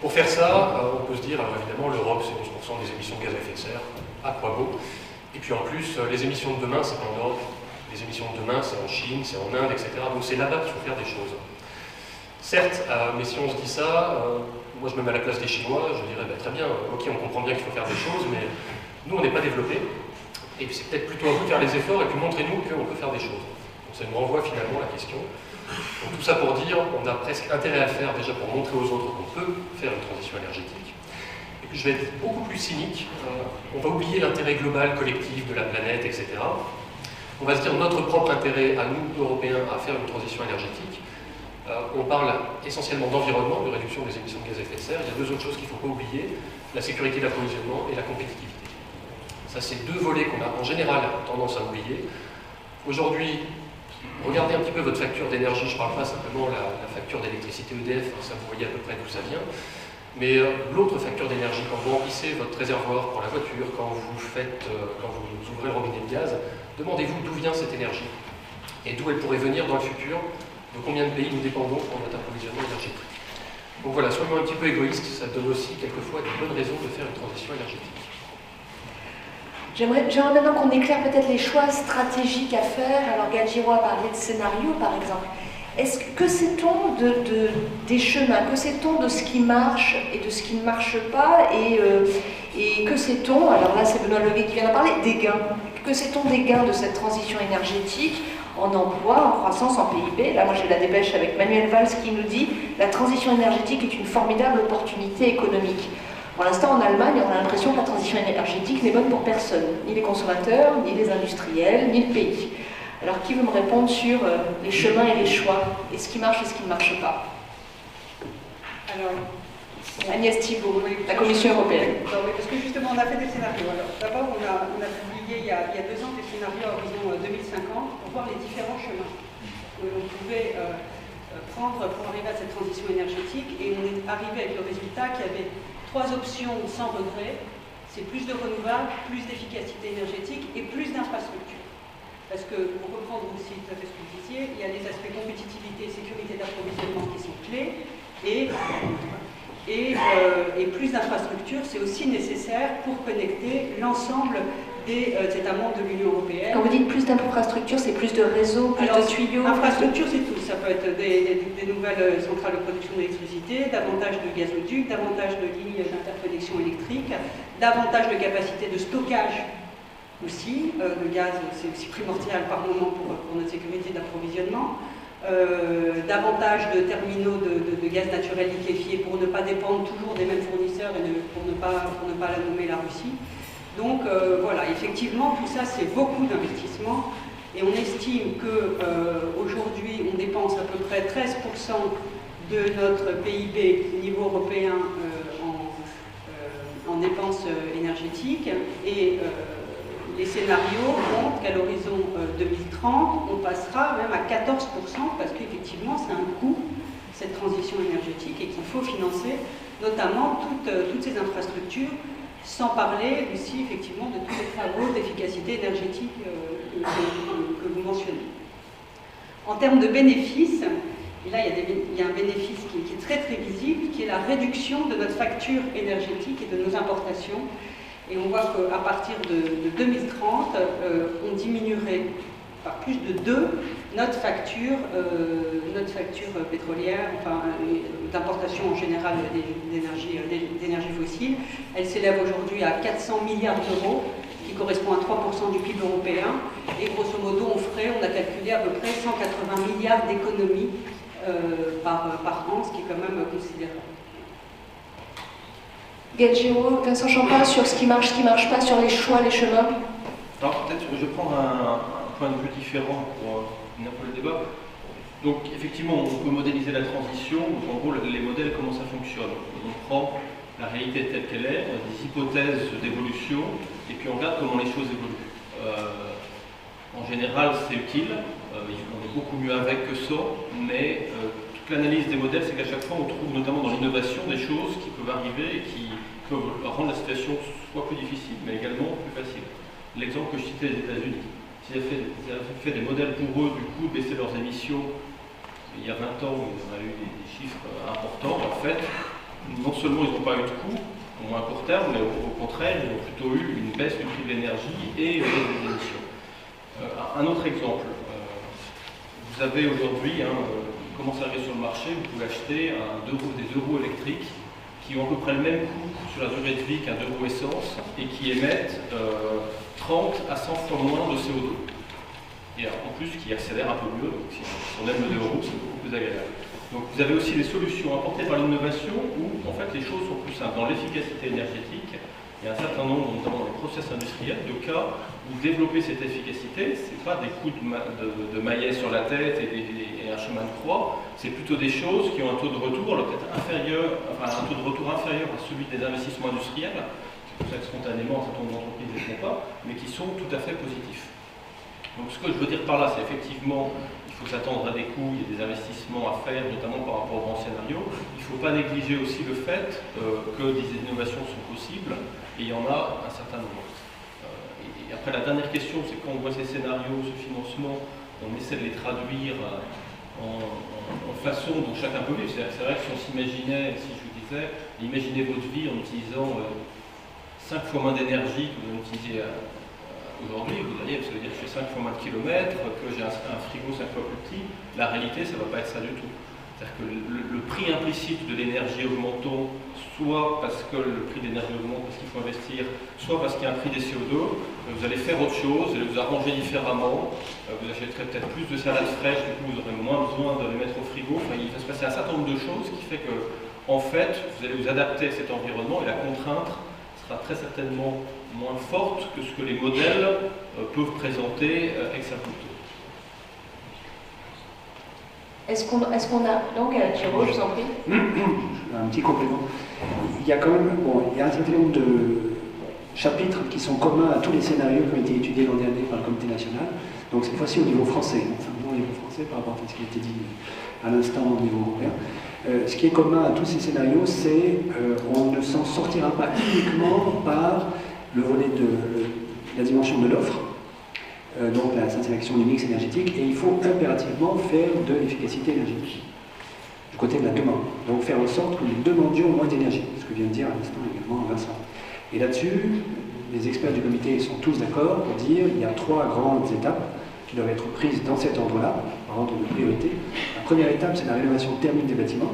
Pour faire ça, on peut se dire, alors évidemment, l'Europe, c'est 12% des émissions de gaz à effet de serre, à quoi beau? Et puis en plus, les émissions de demain, c'est pas en Europe. Les émissions de demain, c'est en Chine, c'est en Inde, etc. Donc c'est là-bas qu'il faut faire des choses. Certes, mais si on se dit ça, moi je me mets à la place des Chinois, je dirais très bien, ok, on comprend bien qu'il faut faire des choses, mais nous on n'est pas développés. Et puis c'est peut-être plutôt à vous de faire les efforts et puis montrez-nous qu'on peut faire des choses. Donc ça nous renvoie finalement à la question. Donc tout ça pour dire, on a presque intérêt à le faire déjà pour montrer aux autres qu'on peut faire une transition énergétique. Je vais être beaucoup plus cynique, on va oublier l'intérêt global, collectif de la planète, etc. On va se dire notre propre intérêt à nous, Européens, à faire une transition énergétique. On parle essentiellement d'environnement, de réduction des émissions de gaz à effet de serre. Il y a 2 autres choses qu'il ne faut pas oublier, la sécurité d'approvisionnement et la compétitivité. Ça, c'est 2 volets qu'on a en général tendance à oublier. Aujourd'hui, regardez un petit peu votre facture d'énergie, je ne parle pas simplement de la facture d'électricité EDF, ça vous voyez à peu près d'où ça vient. Mais l'autre facture d'énergie, quand vous remplissez votre réservoir pour la voiture, quand vous ouvrez le robinet de gaz, demandez-vous d'où vient cette énergie et d'où elle pourrait venir dans le futur, de combien de pays nous dépendons pour notre approvisionnement énergétique. Donc voilà, soyons un petit peu égoïstes, ça donne aussi quelquefois des bonnes raisons de faire une transition énergétique. J'aimerais maintenant qu'on éclaire peut-être les choix stratégiques à faire. Alors Gadjiro a parlé de scénario, par exemple. Que sait-on des chemins? Que sait-on de ce qui marche et de ce qui ne marche pas? Et que sait-on, alors là c'est Benoît Leguet qui vient d'en parler, des gains. Que sait-on des gains de cette transition énergétique en emploi, en croissance, en PIB? Là moi j'ai la dépêche avec Manuel Valls qui nous dit « La transition énergétique est une formidable opportunité économique ». Pour l'instant en Allemagne on a l'impression que la transition énergétique n'est bonne pour personne, ni les consommateurs, ni les industriels, ni le pays. Alors, qui veut me répondre sur les chemins et les choix, et ce qui marche et ce qui ne marche pas? Alors, Agnès Thibault, la Commission européenne. Non, oui, parce que justement, on a fait des scénarios. Alors, d'abord, on a publié il y a 2 ans des scénarios à horizon 2050 pour voir les différents chemins que l'on pouvait prendre pour arriver à cette transition énergétique. Et on est arrivé avec le résultat qu'il y avait 3 options sans regret. C'est plus de renouvelables, plus d'efficacité énergétique et plus d'infrastructures. Parce que, pour reprendre aussi tout à fait ce que vous disiez, il y a les aspects compétitivité et sécurité d'approvisionnement qui sont clés, et plus d'infrastructures, c'est aussi nécessaire pour connecter l'ensemble des États membres de l'Union européenne. Quand vous dites plus d'infrastructures, c'est plus de réseaux, plus de tuyaux? Infrastructures, c'est tout. Ça peut être des nouvelles centrales de production d'électricité, davantage de gazoducs, davantage de lignes d'interconnexion électrique, davantage de capacité de stockage aussi. Le gaz, c'est aussi primordial par moment pour notre sécurité d'approvisionnement. Davantage de terminaux de gaz naturel liquéfié pour ne pas dépendre toujours des mêmes fournisseurs et pour ne pas la nommer la Russie. Donc voilà, effectivement, tout ça, c'est beaucoup d'investissements. Et on estime qu'aujourd'hui, on dépense à peu près 13% de notre PIB au niveau européen en dépenses énergétiques. Et les scénarios montrent qu'à l'horizon 2030, on passera même à 14% parce qu'effectivement, c'est un coût, cette transition énergétique, et qu'il faut financer notamment toutes ces infrastructures, sans parler aussi effectivement de tous les travaux d'efficacité énergétique que vous mentionnez. En termes de bénéfices, et là il y a un bénéfice qui est très très visible, qui est la réduction de notre facture énergétique et de nos importations. Et on voit qu'à partir de 2030, on diminuerait par plus de 2 notre facture pétrolière, enfin d'importation en général d'énergie fossile. Elle s'élève aujourd'hui à 400 milliards d'euros, qui correspond à 3% du PIB européen. Et grosso modo, on a calculé à peu près 180 milliards d'économies par an, ce qui est quand même considérable. Galgero, Vincent Champin, sur ce qui marche pas, sur les choix, les chemins. Alors peut-être je vais prendre un point de vue différent pour finir un peu le débat. Donc effectivement, on peut modéliser la transition, donc en gros les modèles, comment ça fonctionne. On prend la réalité telle qu'elle est, on a des hypothèses d'évolution, et puis on regarde comment les choses évoluent. En général, c'est utile, on est beaucoup mieux avec que sans, mais toute l'analyse des modèles, c'est qu'à chaque fois, on trouve notamment dans l'innovation des choses qui peuvent arriver et qui peuvent rendre la situation soit plus difficile, mais également plus facile. L'exemple que je citais des États-Unis, s'ils avaient fait des modèles pour eux, du coup, de baisser leurs émissions, il y a 20 ans, où on a eu des chiffres importants, en fait, non seulement ils n'ont pas eu de coût, au moins à court terme, mais au contraire, ils ont plutôt eu une baisse du prix de l'énergie et des émissions. Un autre exemple, vous avez aujourd'hui, commence à arriver sur le marché, vous pouvez acheter des euros électriques qui ont à peu près le même coût sur la durée de vie qu'un euro essence et qui émettent 30 à 100 fois moins de CO2. Et en plus, qui accélèrent un peu mieux, donc si on aime le 2 euros, c'est beaucoup plus agréable. Donc vous avez aussi des solutions apportées par l'innovation où en fait les choses sont plus simples. Dans l'efficacité énergétique, il y a un certain nombre, notamment dans les process industriels, de cas où développer cette efficacité, ce n'est pas des coups de maillet sur la tête et un chemin de croix, c'est plutôt des choses qui ont un taux de retour, alors peut-être inférieur, enfin un taux de retour inférieur à celui des investissements industriels, c'est pour ça que spontanément un certain nombre d'entreprises ne les font pas, mais qui sont tout à fait positifs. Donc ce que je veux dire par là, c'est effectivement, il faut s'attendre à des coûts, il y a des investissements à faire, notamment par rapport au grand scénario. Il ne faut pas négliger aussi le fait que des innovations sont possibles, et il y en a un certain nombre. Et après, la dernière question, c'est quand on voit ces scénarios, ce financement, on essaie de les traduire en façon dont chacun peut vivre. C'est vrai que si on s'imaginait, si je vous disais, imaginez votre vie en utilisant 5 fois moins d'énergie que vous en utilisez aujourd'hui, vous allez, ça veut dire que je fais 5 fois moins de kilomètres, que j'ai un frigo 5 fois plus petit. La réalité, ça ne va pas être ça du tout. C'est-à-dire que le prix implicite de l'énergie augmentant, soit parce que le prix de l'énergie augmente parce qu'il faut investir, soit parce qu'il y a un prix des CO2, vous allez faire autre chose, vous allez vous arranger différemment, vous achèterez peut-être plus de salades fraîches, du coup vous aurez moins besoin de les mettre au frigo. Enfin, il va se passer un certain nombre de choses qui fait que, en fait, vous allez vous adapter à cet environnement et la contrainte sera très certainement moins forte que ce que les modèles peuvent présenter ex abrupto. Est-ce qu'on a... Donc, Thierry, je vous en prie. Un petit complément. Il y a quand même, il y a un certain nombre de chapitres qui sont communs à tous les scénarios qui ont été étudiés l'an dernier par le Comité national. Donc cette fois-ci au niveau français, simplement au niveau français par rapport à ce qui a été dit à l'instant au niveau européen. Ce qui est commun à tous ces scénarios, c'est qu'on ne s'en sortira pas uniquement par le volet de la dimension de l'offre, donc la sélection du mix énergétique, et il faut impérativement faire de l'efficacité énergétique du côté de la demande. Donc faire en sorte que nous demandions moins d'énergie, ce que vient de dire à l'instant également Vincent. Et là-dessus, les experts du comité sont tous d'accord pour dire qu'il y a 3 grandes étapes qui doivent être prises dans cet ordre-là, par ordre de priorité. La première étape, c'est la rénovation thermique des bâtiments.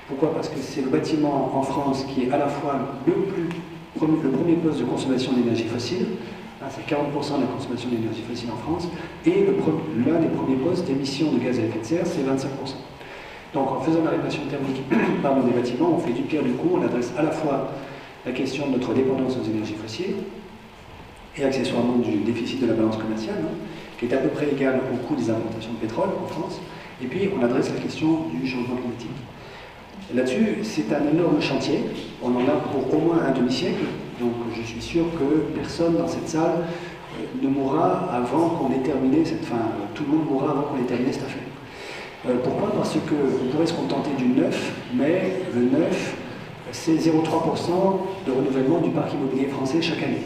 Pourquoi? Parce que c'est le bâtiment en France qui est à la fois le premier poste de consommation d'énergie fossile. C'est 40% de la consommation d'énergie fossile en France, et l'un des premiers postes d'émissions de gaz à effet de serre, c'est 25%. Donc en faisant la rénovation thermique des bâtiments, on fait du pire du coup, on adresse à la fois la question de notre dépendance aux énergies fossiles, et accessoirement du déficit de la balance commerciale, qui est à peu près égal au coût des importations de pétrole en France, et puis on adresse la question du changement climatique. Là-dessus, c'est un énorme chantier, on en a pour au moins un demi-siècle, donc je suis sûr que personne dans cette salle ne mourra avant qu'on ait terminé cette fin, tout le monde mourra avant qu'on ait terminé cette affaire. Pourquoi? Parce qu'on pourrait se contenter du neuf, mais le neuf, c'est 0,3% de renouvellement du parc immobilier français chaque année.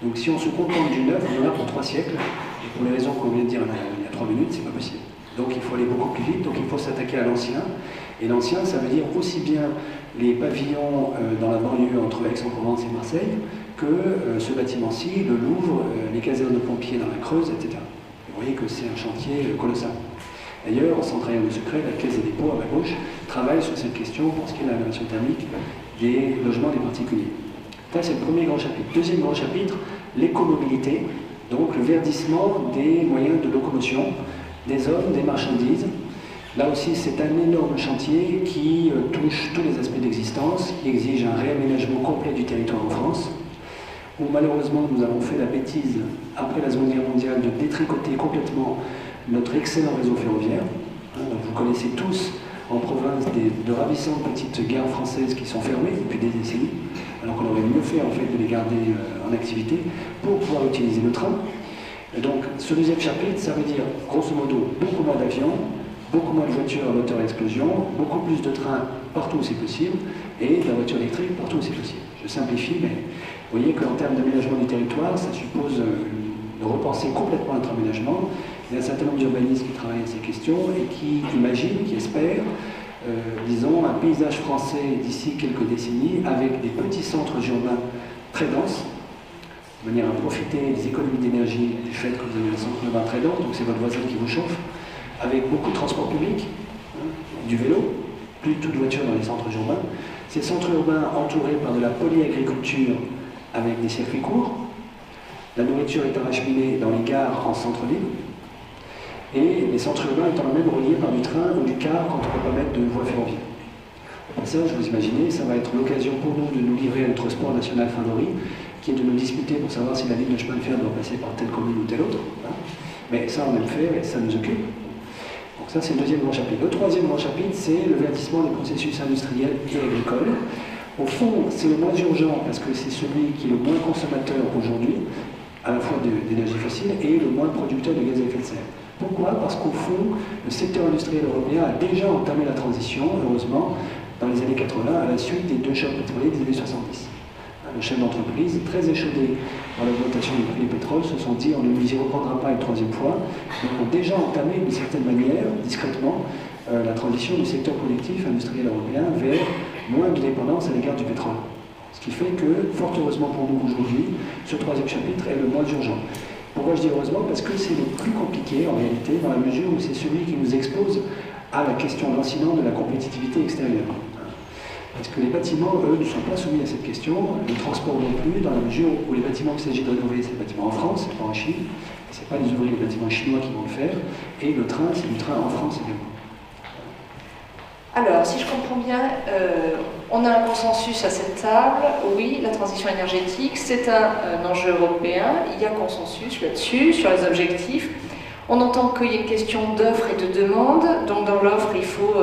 Donc si on se contente du neuf, on en a pour 3 siècles, et pour les raisons qu'on vient de dire il y a 3 minutes, c'est pas possible. Donc il faut aller beaucoup plus vite, donc il faut s'attaquer à l'ancien. Et l'ancien, ça veut dire aussi bien les pavillons dans la banlieue entre Aix-en-Provence et Marseille, que ce bâtiment-ci, le Louvre, les casernes de pompiers dans la Creuse, etc. Et vous voyez que c'est un chantier colossal. D'ailleurs, sans trahir le secret, la Caisse des dépôts, à ma gauche, travaille sur cette question pour ce qui est de la rénovation thermique des logements des particuliers. Ça, c'est le premier grand chapitre. Deuxième grand chapitre, l'écomobilité, donc le verdissement des moyens de locomotion, des hommes, des marchandises. Là aussi, c'est un énorme chantier qui touche tous les aspects d'existence, qui exige un réaménagement complet du territoire en France, où malheureusement nous avons fait la bêtise, après la Seconde Guerre mondiale, de détricoter complètement notre excellent réseau ferroviaire. Donc vous connaissez tous en province de ravissantes petites gares françaises qui sont fermées depuis des décennies, alors qu'on aurait mieux fait en fait de les garder en activité pour pouvoir utiliser le train. Et donc ce deuxième chapitre, ça veut dire grosso modo beaucoup moins d'avions, beaucoup moins de voitures à moteur à explosion, beaucoup plus de trains partout où c'est possible, et de la voiture électrique partout où c'est possible. Je simplifie, mais vous voyez qu'en termes d'aménagement du territoire, ça suppose de repenser complètement notre aménagement. Il y a un certain nombre d'urbanistes qui travaillent à ces questions et qui imaginent, qui espèrent, disons, un paysage français d'ici quelques décennies avec des petits centres urbains très denses, de manière à profiter des économies d'énergie du fait que vous avez des centres urbains très denses, donc c'est votre voisin qui vous chauffe, avec beaucoup de transports publics, du vélo, plus du tout de voitures dans les centres urbains. Ces centres urbains entourés par de la polyagriculture avec des circuits courts. La nourriture étant acheminée dans les gares en centre-ville. Et les centres urbains étant même reliés par du train ou du car quand on ne peut pas mettre de voie ferroviaire. Au passage, vous imaginez, ça va être l'occasion pour nous de nous livrer à notre sport national favori, qui est de nous disputer pour savoir si la ligne de chemin de fer doit passer par telle commune ou telle autre. Mais ça, on aime faire et ça nous occupe. Donc ça, c'est le deuxième grand chapitre. Le troisième grand chapitre, c'est le verdissement des processus industriels et agricoles. Au fond, c'est le moins urgent parce que c'est celui qui est le moins consommateur aujourd'hui, à la fois d'énergie fossile et le moins producteur de gaz à effet de serre. Pourquoi? Parce qu'au fond, le secteur industriel européen a déjà entamé la transition, heureusement, dans les années 80, à la suite des 2 chocs pétroliers des années 70. Le chef d'entreprise, très échaudé par l'augmentation du prix du pétrole, se sont dit on ne nous y reprendra pas une 3e fois. Donc ont déjà entamé d'une certaine manière, discrètement, la transition du secteur productif industriel européen vers moins de dépendance à l'égard du pétrole. Ce qui fait que, fort heureusement pour nous aujourd'hui, ce 3e chapitre est le moins urgent. Pourquoi je dis heureusement? Parce que c'est le plus compliqué en réalité, dans la mesure où c'est celui qui nous expose à la question lancinante de la compétitivité extérieure. Parce que les bâtiments, eux, ne sont pas soumis à cette question, le transport non plus, dans la mesure où les bâtiments qu'il s'agit de rénover, c'est les bâtiments en France, c'est pas en Chine, c'est pas les ouvriers des bâtiments chinois qui vont le faire, et le train, c'est du train en France également. Alors, si je comprends bien, on a un consensus à cette table. Oui, la transition énergétique, c'est un enjeu européen. Il y a consensus là-dessus, sur les objectifs. On entend qu'il y a une question d'offre et de demande. Donc, dans l'offre, il faut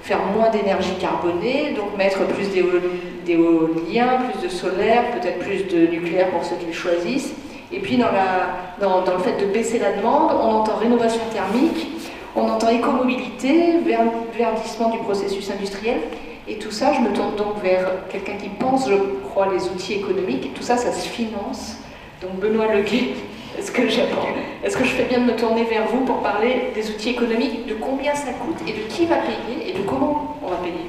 faire moins d'énergie carbonée, donc mettre plus d'éolien, plus de solaire, peut-être plus de nucléaire pour ceux qui le choisissent. Et puis, dans le fait de baisser la demande, on entend rénovation thermique. On entend écomobilité, verdissement du processus industriel, et tout ça, je me tourne donc vers quelqu'un qui pense, je crois, les outils économiques, et tout ça, ça se finance. Donc Benoît Leguet, est-ce que je fais bien de me tourner vers vous pour parler des outils économiques, de combien ça coûte, et de qui va payer, et de comment on va payer?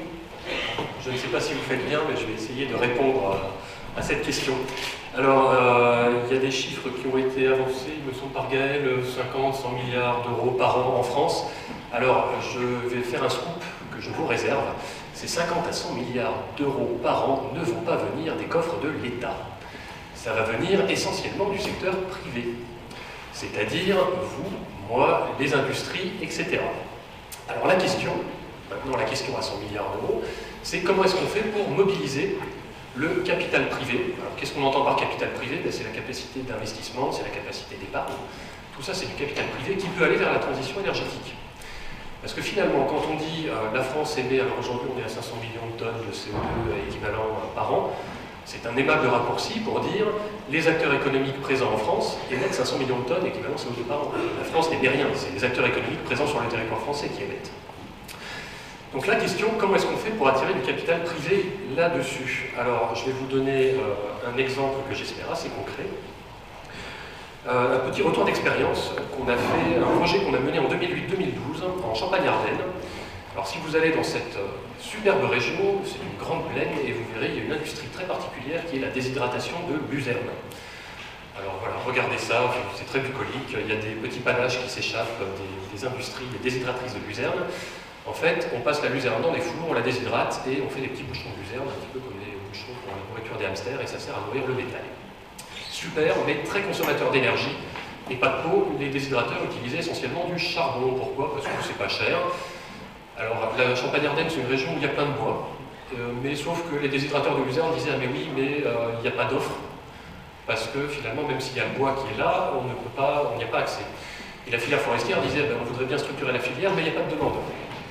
Je ne sais pas si vous faites bien, mais je vais essayer de répondre à cette question. Alors, il y a des chiffres qui ont été avancés, il me semble par Gaël, 50, 100 milliards d'euros par an en France. Alors, je vais faire un scoop que je vous réserve. Ces 50 à 100 milliards d'euros par an ne vont pas venir des coffres de l'État. Ça va venir essentiellement du secteur privé, c'est-à-dire vous, moi, les industries, etc. Alors la question, maintenant la question à 100 milliards d'euros, c'est comment est-ce qu'on fait pour mobiliser le capital privé. Alors qu'est-ce qu'on entend par capital privé? C'est la capacité d'investissement, c'est la capacité d'épargne. Tout ça, c'est du capital privé qui peut aller vers la transition énergétique. Parce que finalement, quand on dit la France émet, alors aujourd'hui on est à 500 millions de tonnes de CO2 équivalent par an, c'est un aimable raccourci pour dire les acteurs économiques présents en France émettent 500 millions de tonnes équivalent CO2 par an. La France n'émet rien, c'est les acteurs économiques présents sur le territoire français qui émettent. Donc la question, comment est-ce qu'on fait pour attirer du capital privé là-dessus? Alors je vais vous donner un exemple que j'espère assez concret. Un petit retour d'expérience qu'on a fait, un projet qu'on a mené en 2008-2012 en Champagne-Ardenne. Alors si vous allez dans cette superbe région, c'est une grande plaine et vous verrez, il y a une industrie très particulière qui est la déshydratation de luzerne. Alors voilà, regardez ça, c'est très bucolique, il y a des petits panaches qui s'échappent des industries, des déshydratrices de luzerne. En fait, on passe la luzerne dans des fours, on la déshydrate et on fait des petits bouchons de luzerne, un petit peu comme les bouchons pour la nourriture des hamsters, et ça sert à nourrir le bétail. Super, mais très consommateur d'énergie, et pas de peau. Les déshydrateurs utilisaient essentiellement du charbon. Pourquoi? Parce que c'est pas cher. Alors, la Champagne-Ardenne, c'est une région où il y a plein de bois, mais sauf que les déshydrateurs de luzerne disaient « Ah mais oui, mais il n'y a pas d'offre, parce que finalement, même s'il y a le bois qui est là, on n'y a pas accès. » Et la filière forestière disait « On voudrait bien structurer la filière, mais il n'y a pas de demande. »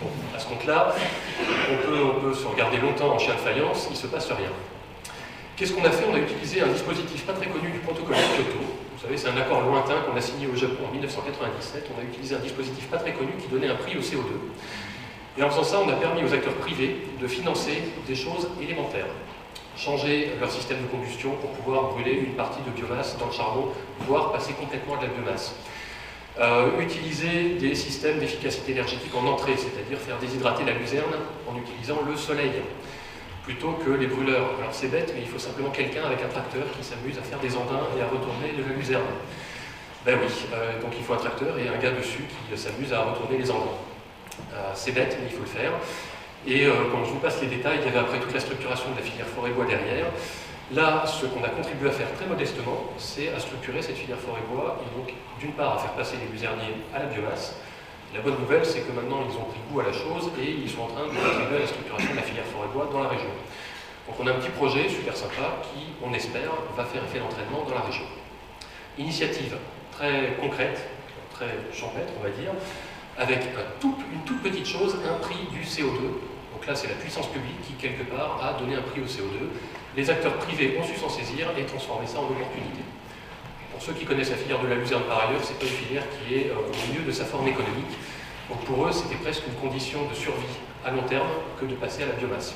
Bon, à ce compte-là, on peut se regarder longtemps en chien de faïence, il ne se passe rien. Qu'est-ce qu'on a fait? On a utilisé un dispositif pas très connu du protocole de Kyoto. Vous savez, c'est un accord lointain qu'on a signé au Japon en 1997. On a utilisé un dispositif pas très connu qui donnait un prix au CO2. Et en faisant ça, on a permis aux acteurs privés de financer des choses élémentaires. Changer leur système de combustion pour pouvoir brûler une partie de biomasse dans le charbon, voire passer complètement à de la biomasse. Utiliser des systèmes d'efficacité énergétique en entrée, c'est-à-dire faire déshydrater la luzerne en utilisant le soleil, plutôt que les brûleurs. Alors c'est bête, mais il faut simplement quelqu'un avec un tracteur qui s'amuse à faire des andins et à retourner de la luzerne. Ben oui, donc il faut un tracteur et un gars dessus qui s'amuse à retourner les andins. C'est bête, mais il faut le faire. Et quand je vous passe les détails, il y avait après toute la structuration de la filière forêt-bois derrière. Là, ce qu'on a contribué à faire très modestement, c'est à structurer cette filière forêt-bois et donc, d'une part, à faire passer les luzerniers à la biomasse. La bonne nouvelle, c'est que maintenant, ils ont pris goût à la chose et ils sont en train de contribuer à la structuration de la filière forêt-bois dans la région. Donc on a un petit projet super sympa qui, on espère, va faire effet d'entraînement dans la région. Initiative très concrète, très champêtre, on va dire, avec une toute petite chose, un prix du CO2. Donc là, c'est la puissance publique qui, quelque part, a donné un prix au CO2. Les acteurs privés ont su s'en saisir et transformer ça en opportunité. Pour ceux qui connaissent la filière de la luzerne par ailleurs, c'est pas une filière qui est au milieu de sa forme économique. Donc pour eux, c'était presque une condition de survie à long terme que de passer à la biomasse.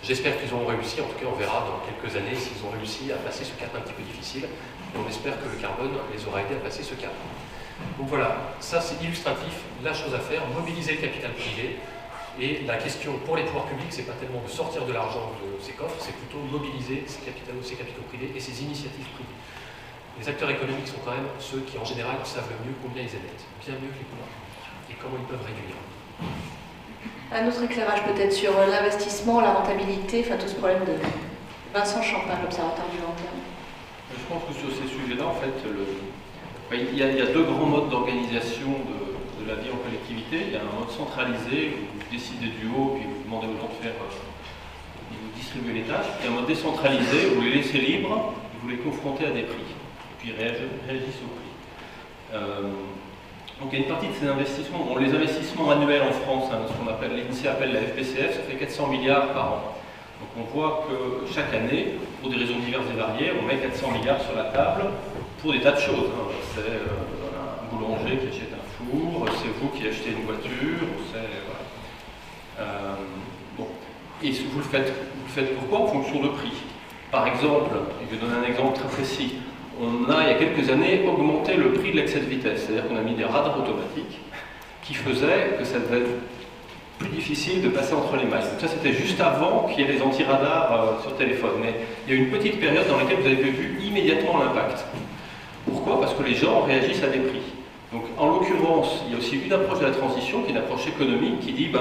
J'espère qu'ils auront réussi, en tout cas on verra dans quelques années s'ils ont réussi à passer ce cap un petit peu difficile. Et on espère que le carbone les aura aidés à passer ce cap. Donc voilà, ça c'est illustratif, la chose à faire, mobiliser le capital privé. Et la question pour les pouvoirs publics, c'est pas tellement de sortir de l'argent de ces coffres, c'est plutôt mobiliser ces capitaux privés et ces initiatives privées. Les acteurs économiques sont quand même ceux qui, en général, savent le mieux combien ils émettent, bien mieux que les pouvoirs publics, et comment ils peuvent réduire. Un autre éclairage peut-être sur l'investissement, la rentabilité, enfin tout ce problème de Vincent Champagne, l'Observatoire du long terme. Je pense que sur ces sujets-là, en fait, il y a deux grands modes d'organisation de la vie en collectivité. Il y a un mode centralisé, où vous décidez du haut, puis vous demandez aux gens de faire, vous distribuez les tâches. Il y a un mode décentralisé, où vous les laissez libres, vous les confrontez à des prix, et puis ils réagissent au prix. Donc il y a une partie de ces investissements, bon, les investissements annuels en France, hein, ce qu'on appelle, l'INSEE appelle la FPCF, ça fait 400 milliards par an. Donc on voit que chaque année, pour des raisons diverses et variées, on met 400 milliards sur la table pour des tas de choses. Hein. C'est un boulanger qui achète un four, c'est vous qui achetez une voiture, voilà. Bon. Et vous le faites pourquoi? En fonction de prix. Par exemple, je vais donner un exemple très précis. On a, il y a quelques années, augmenté le prix de l'excès de vitesse. C'est-à-dire qu'on a mis des radars automatiques qui faisaient que ça devait être plus difficile de passer entre les mailles. Donc ça, c'était juste avant qu'il y ait les anti-radars sur téléphone. Mais il y a eu une petite période dans laquelle vous avez vu immédiatement l'impact. Pourquoi? Parce que les gens réagissent à des prix. Donc, en l'occurrence, il y a aussi une approche de la transition, qui est une approche économique, qui dit,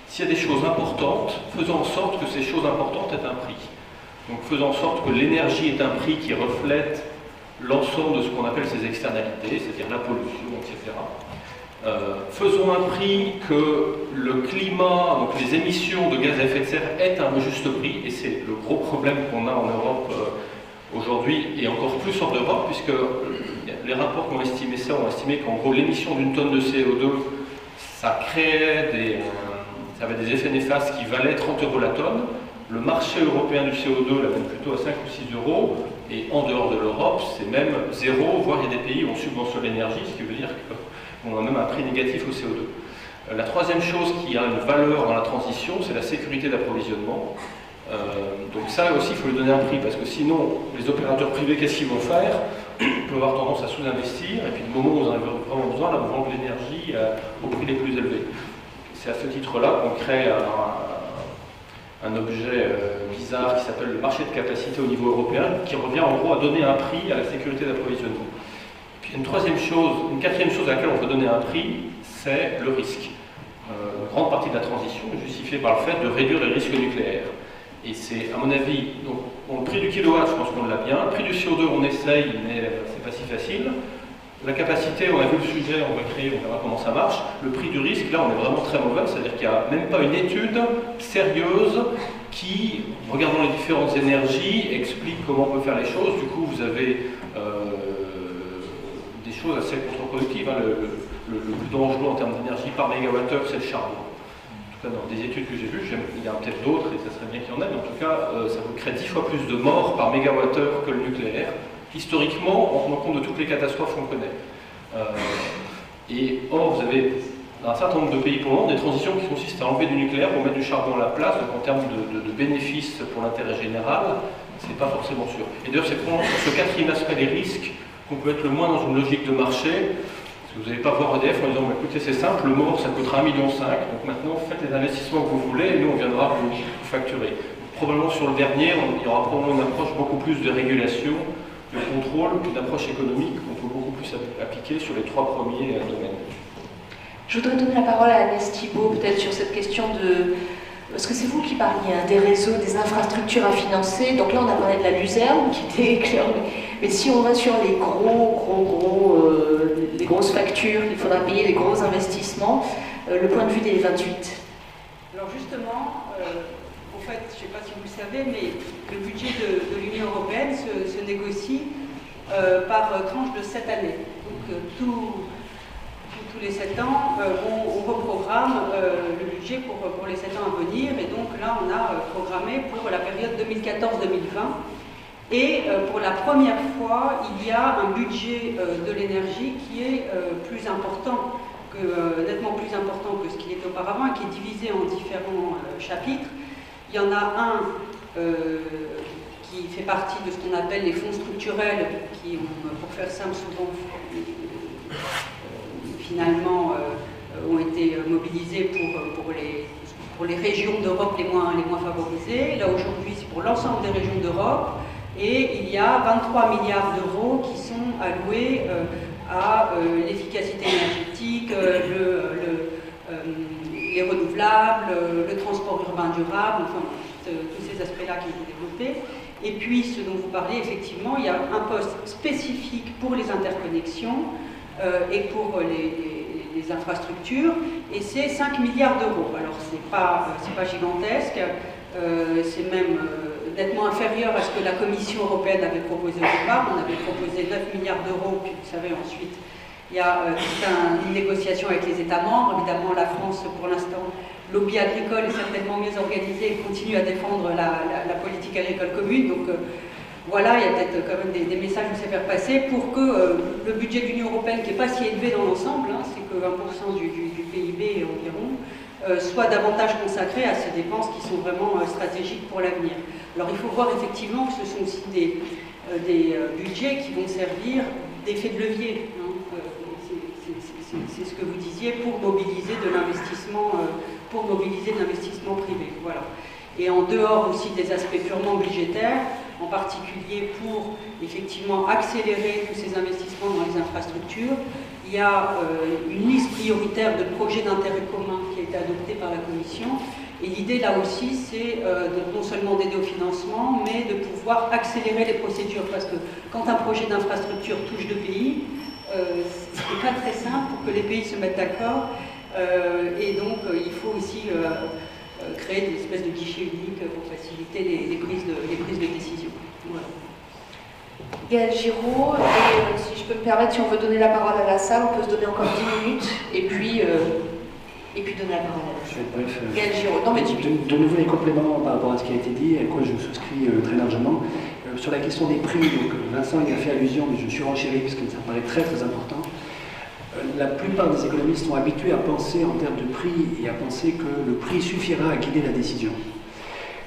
s'il y a des choses importantes, faisons en sorte que ces choses importantes aient un prix. Donc faisant en sorte que l'énergie est un prix qui reflète l'ensemble de ce qu'on appelle ses externalités, c'est-à-dire la pollution, etc. Faisons un prix que le climat, donc les émissions de gaz à effet de serre aient un juste prix, et c'est le gros problème qu'on a en Europe aujourd'hui, et encore plus en Europe, puisque les rapports qui ont estimé ça ont estimé qu'en gros l'émission d'une tonne de CO2, ça créait ça avait des effets néfastes qui valaient 30 € la tonne. Le marché européen du CO2 l'amène plutôt à 5 ou 6 €, et en dehors de l'Europe, c'est même 0, voire il y a des pays où on subventionne l'énergie, ce qui veut dire qu'on a même un prix négatif au CO2. La troisième chose qui a une valeur dans la transition, c'est la sécurité d'approvisionnement. Donc ça aussi, il faut lui donner un prix, parce que sinon, les opérateurs privés, qu'est-ce qu'ils vont faire? Ils peuvent avoir tendance à sous-investir, et puis le moment où vous en avez vraiment besoin, là, vous vendez l'énergie au prix les plus élevés. C'est à ce titre-là qu'on crée un objet bizarre qui s'appelle le marché de capacité au niveau européen, qui revient en gros à donner un prix à la sécurité d'approvisionnement. Puis une quatrième chose à laquelle on peut donner un prix, c'est le risque. Une grande partie de la transition est justifiée par le fait de réduire les risques nucléaires. Et c'est, à mon avis, donc, le prix du kilowatt, je pense qu'on l'a bien. Le prix du CO2, on essaye, mais c'est pas si facile. La capacité, on a vu le sujet, on va créer, on verra comment ça marche. Le prix du risque, là, on est vraiment très mauvais, c'est-à-dire qu'il n'y a même pas une étude sérieuse qui, regardant les différentes énergies, explique comment on peut faire les choses. Du coup, vous avez des choses assez contre-productives. Hein. Le plus dangereux en termes d'énergie par mégawattheure, c'est le charbon. En tout cas, dans des études que j'ai vues, il y en a peut-être d'autres, et ça serait bien qu'il y en ait, mais en tout cas, ça vous crée 10 fois plus de morts par mégawattheure que le nucléaire. Historiquement, en tenant compte de toutes les catastrophes qu'on connaît. Et or, vous avez dans un certain nombre de pays pour le monde des transitions qui consistent à enlever du nucléaire pour mettre du charbon à la place, donc en termes de bénéfices pour l'intérêt général, c'est pas forcément sûr. Et d'ailleurs, c'est pour ce quatrième aspect des risques qu'on peut être le moins dans une logique de marché. Parce que vous n'allez pas voir EDF en disant, écoutez, c'est simple, le mort, ça coûtera 1,5 million, donc maintenant, faites les investissements que vous voulez, et nous, on viendra vous facturer. Probablement sur le dernier, il y aura probablement une approche beaucoup plus de régulation, de contrôle, une approche économique qu'on peut beaucoup plus appliquer sur les 3 premiers domaines. Je voudrais donner la parole à Agnès Thibault, peut-être sur cette question de... Parce que c'est vous qui parliez des réseaux, des infrastructures à financer. Donc là, on a parlé de la luzerne qui était claire. Mais si on va sur les les grosses factures, il faudra payer les gros investissements, le point de vue des 28. Alors justement, en fait, je ne sais pas si vous le savez, mais le budget de l'Union européenne se négocie par tranche de 7 années. Donc tous les 7 ans, on reprogramme le budget pour les 7 ans à venir. Et donc là, on a programmé pour la période 2014-2020. Et pour la première fois, il y a un budget de l'énergie qui est plus important, nettement plus important que ce qu'il était auparavant, et qui est divisé en différents chapitres. Il y en a un qui fait partie de ce qu'on appelle les fonds structurels, qui, pour faire simple, souvent finalement ont été mobilisés pour les régions d'Europe les moins favorisées. Là aujourd'hui, c'est pour l'ensemble des régions d'Europe. Et il y a 23 milliards d'euros qui sont alloués à l'efficacité énergétique, les renouvelables, le transport urbain durable, enfin tous ces aspects-là qui sont développés. Et puis, ce dont vous parlez, effectivement, il y a un poste spécifique pour les interconnexions et pour les infrastructures, et c'est 5 milliards d'euros. Alors, c'est pas gigantesque, c'est même nettement inférieur à ce que la Commission européenne avait proposé au départ. On avait proposé 9 milliards d'euros, puis vous savez, ensuite, il y a une négociation avec les États membres. Évidemment, la France, pour l'instant, lobby agricole est certainement mieux organisé et continue à défendre la politique agricole commune. Donc voilà, il y a peut-être quand même des messages à se faire passer pour que le budget de l'Union européenne, qui n'est pas si élevé dans l'ensemble, hein, c'est que 20% du PIB environ, soit davantage consacré à ces dépenses qui sont vraiment stratégiques pour l'avenir. Alors il faut voir effectivement que ce sont aussi des budgets qui vont servir d'effet de levier. Hein. C'est ce que vous disiez, pour mobiliser de l'investissement privé. Voilà. Et en dehors aussi des aspects purement budgétaires, en particulier pour effectivement accélérer tous ces investissements dans les infrastructures, il y a une liste prioritaire de projets d'intérêt commun qui a été adoptée par la Commission Et l'idée là aussi, c'est non seulement d'aider au financement, mais de pouvoir accélérer les procédures. Parce que quand un projet d'infrastructure touche 2 pays, c'est pas très simple pour que les pays se mettent d'accord. Et donc, il faut aussi créer des espèces de guichets uniques pour faciliter les prises de décision. Voilà. Gaël Giraud, et si je peux me permettre, si on veut donner la parole à la salle, on peut se donner encore 10 minutes, et puis donner la parole à la salle. Bref, Gaël Giraud. Non, mais de nouveau les compléments par rapport à ce qui a été dit, à quoi je souscris très largement. Sur la question des prix, donc Vincent y a fait allusion, mais je suis renchéri parce que ça me paraît très très important. La plupart des économistes sont habitués à penser en termes de prix et à penser que le prix suffira à guider la décision.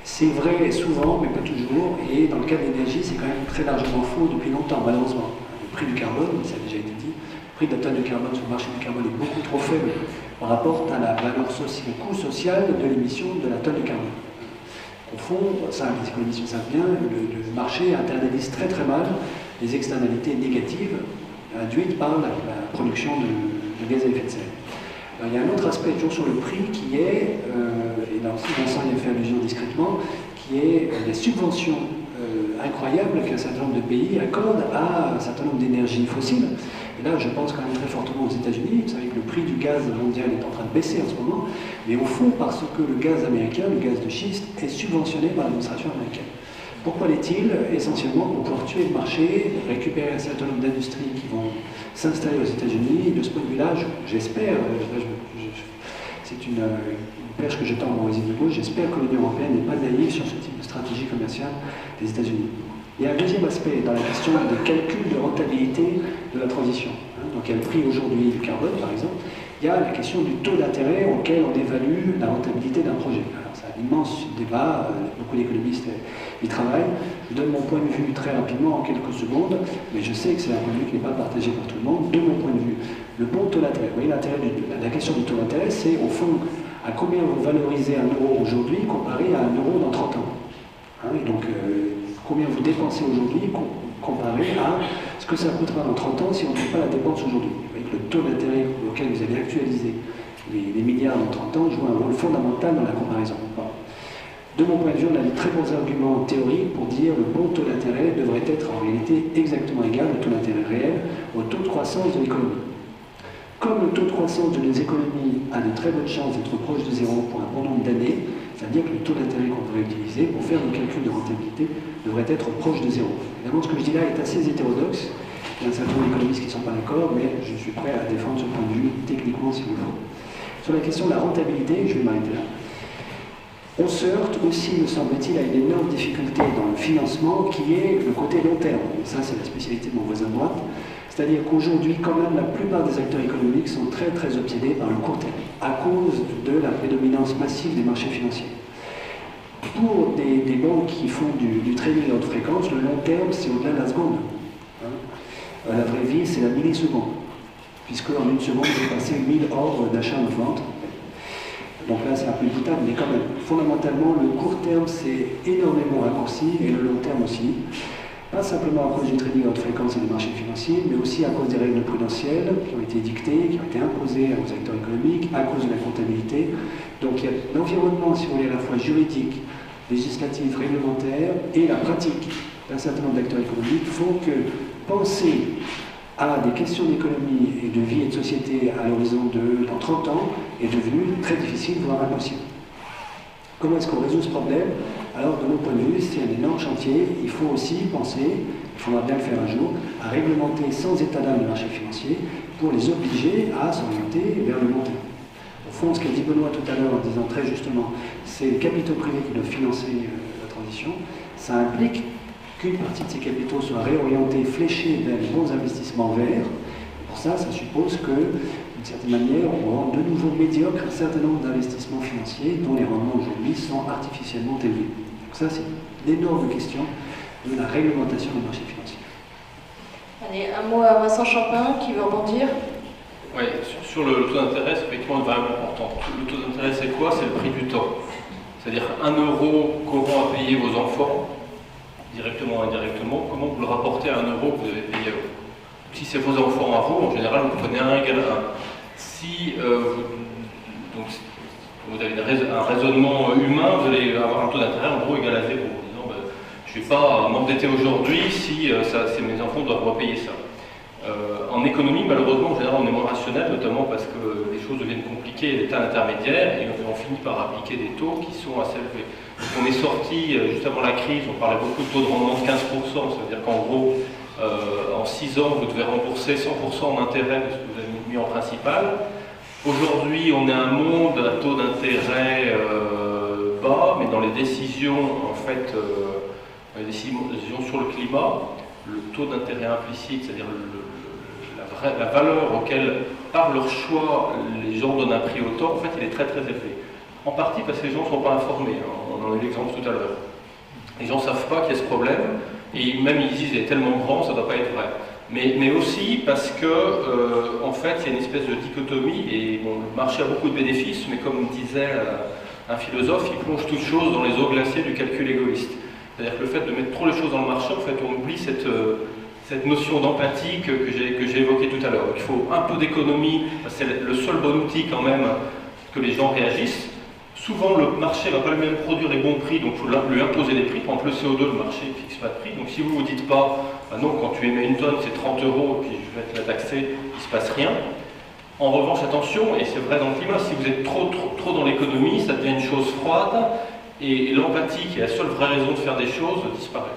C'est vrai souvent, mais pas toujours, et dans le cas de l'énergie, c'est quand même très largement faux depuis longtemps, malheureusement. Le prix du carbone, ça a déjà été dit, le prix de la tonne de carbone sur le marché du carbone est beaucoup trop faible par rapport à la valeur sociale, le coût social de l'émission de la tonne de carbone. Au fond, ça, les économistes le savent bien, le marché internalise très très mal les externalités négatives induites par la production de gaz à effet de serre. Il y a un autre aspect toujours sur le prix qui est, et là aussi Vincent y a fait allusion discrètement, qui est les subventions incroyables qu'un certain nombre de pays accordent à un certain nombre d'énergies fossiles. Et là, je pense quand même très fortement aux États-Unis. Vous savez que le prix du gaz mondial est en train de baisser en ce moment, mais au fond parce que le gaz américain, le gaz de schiste, est subventionné par l'administration américaine. Pourquoi l'est-il? Essentiellement pour pouvoir tuer le marché, récupérer un certain nombre d'industries qui vont s'installer aux États-Unis. De ce point de vue-là, j'espère, c'est une perche que je tends à Moïse de gauche, j'espère que l'Union européenne n'est pas naïve sur ce type de stratégie commerciale des États-Unis. Il y a un deuxième aspect dans la question des calculs de rentabilité de la transition. Donc il y a le prix aujourd'hui du carbone, par exemple. Il y a la question du taux d'intérêt auquel on évalue la rentabilité d'un projet. Alors c'est un immense débat, beaucoup d'économistes y travaillent. Je donne mon point de vue très rapidement en quelques secondes, mais je sais que c'est un point de vue qui n'est pas partagé par tout le monde. De mon point de vue, le bon taux d'intérêt, vous voyez, la question du taux d'intérêt, c'est au fond à combien vous valorisez un euro aujourd'hui comparé à un euro dans 30 ans. Et donc, combien vous dépensez aujourd'hui comparé à ce que ça coûtera dans 30 ans si on ne fait pas la dépense aujourd'hui. Vous voyez que le taux d'intérêt auquel vous allez actualiser les milliards dans 30 ans joue un rôle fondamental dans la comparaison. De mon point de vue, on a de très bons arguments théoriques pour dire que le bon taux d'intérêt devrait être en réalité exactement égal au taux d'intérêt réel au taux de croissance de l'économie. Comme le taux de croissance de les économies a de très bonnes chances d'être proche de zéro pour un bon nombre d'années, c'est-à-dire que le taux d'intérêt qu'on devrait utiliser pour faire le calcul de rentabilité devrait être proche de zéro. Évidemment, ce que je dis là est assez hétérodoxe. Il y a un certain nombre d'économistes qui ne sont pas d'accord, mais je suis prêt à défendre ce point de vue techniquement si vous voulez. Sur la question de la rentabilité, je vais m'arrêter là. On se heurte aussi, me semble-t-il, à une énorme difficulté dans le financement qui est le côté long terme. Et ça, c'est la spécialité de mon voisin de droite. C'est-à-dire qu'aujourd'hui, quand même, la plupart des acteurs économiques sont très très obsédés par le court terme, à cause de la prédominance massive des marchés financiers. Pour des banques qui font du trading à haute fréquence, le long terme, c'est au-delà de la seconde. La vraie vie, c'est la milliseconde, puisque en une seconde, j'ai passé 1000 ordres d'achat ou de vente. Donc là, c'est un peu écoutable, mais quand même, fondamentalement, le court terme, c'est énormément raccourci, et le long terme aussi. Pas simplement à cause du trading à haute fréquence et des marchés financiers, mais aussi à cause des règles prudentielles qui ont été dictées, qui ont été imposées aux acteurs économiques, à cause de la comptabilité. Donc il y a l'environnement, si vous voulez, à la fois juridique, législatif, réglementaire, et la pratique d'un certain nombre d'acteurs économiques font que penser à des questions d'économie et de vie et de société à l'horizon de dans 30 ans est devenu très difficile, voire impossible. Comment est-ce qu'on résout ce problème? Alors, de mon point de vue, c'est un énorme chantier. Il faut aussi penser, il faudra bien le faire un jour, à réglementer sans état d'âme les marchés financiers pour les obliger à s'orienter vers le long terme. Au fond, ce qu'a dit Benoît tout à l'heure en disant très justement, c'est les capitaux privés qui doivent financer la transition. Ça implique qu'une partie de ces capitaux soit réorientée, fléchée vers les bons investissements verts. Pour ça, ça suppose que, d'une certaine manière, on rend de nouveau médiocre un certain nombre d'investissements financiers dont les rendements aujourd'hui sont artificiellement élevés. Donc ça, c'est l'énorme question de la réglementation des marchés financiers. Allez, un mot à Vincent Champin qui veut rebondir. Oui, sur le taux d'intérêt, c'est effectivement une variable importante. Le taux d'intérêt, c'est quoi? C'est le prix du temps. C'est-à-dire 1 euro qu'auront à payer vos enfants, directement ou indirectement, comment vous le rapportez à 1 euro que vous avez payé à vous? Si c'est vos enfants à vous, en général, vous prenez 1 égale 1. Si Vous avez un raisonnement humain, vous allez avoir un taux d'intérêt en gros égal à 0, en disant ben, je ne vais pas m'endetter aujourd'hui si mes enfants doivent repayer ça. En économie, malheureusement, en général, on est moins rationnel, notamment parce que les choses deviennent compliquées, les tas intermédiaires, et on finit par appliquer des taux qui sont assez élevés. Donc on est sorti, juste avant la crise, on parlait beaucoup de taux de rendement de 15%, ça veut dire qu'en gros, en 6 ans, vous devez rembourser 100% en intérêt de ce que vous avez mis en principal. Aujourd'hui, on est un monde à taux d'intérêt bas, mais dans les décisions, en fait, les décisions sur le climat, le taux d'intérêt implicite, c'est-à-dire la valeur auquel, par leur choix, les gens donnent un prix au temps, en fait, il est très très élevé. En partie parce que les gens ne sont pas informés, hein. On en a eu l'exemple tout à l'heure. Les gens ne savent pas qu'il y a ce problème, et même ils disent qu'il est tellement grand, ça ne doit pas être vrai. Mais aussi parce que, en fait, il y a une espèce de dichotomie, et bon, le marché a beaucoup de bénéfices, mais comme disait un philosophe, il plonge toutes choses dans les eaux glacées du calcul égoïste. C'est-à-dire que le fait de mettre trop les choses dans le marché, en fait, on oublie cette notion d'empathie que j'ai évoquée tout à l'heure. Il faut un peu d'économie, c'est le seul bon outil quand même que les gens réagissent. Souvent, le marché ne va pas lui-même produire les bons prix, donc il faut lui imposer des prix. Par exemple, le CO2, le marché ne fixe pas de prix. Donc si vous ne vous dites pas, bah non, quand tu émets une tonne, c'est 30 €, et puis je vais te la taxer, il ne se passe rien. En revanche, attention, et c'est vrai dans le climat, si vous êtes trop dans l'économie, ça devient une chose froide, et l'empathie, qui est la seule vraie raison de faire des choses, disparaît.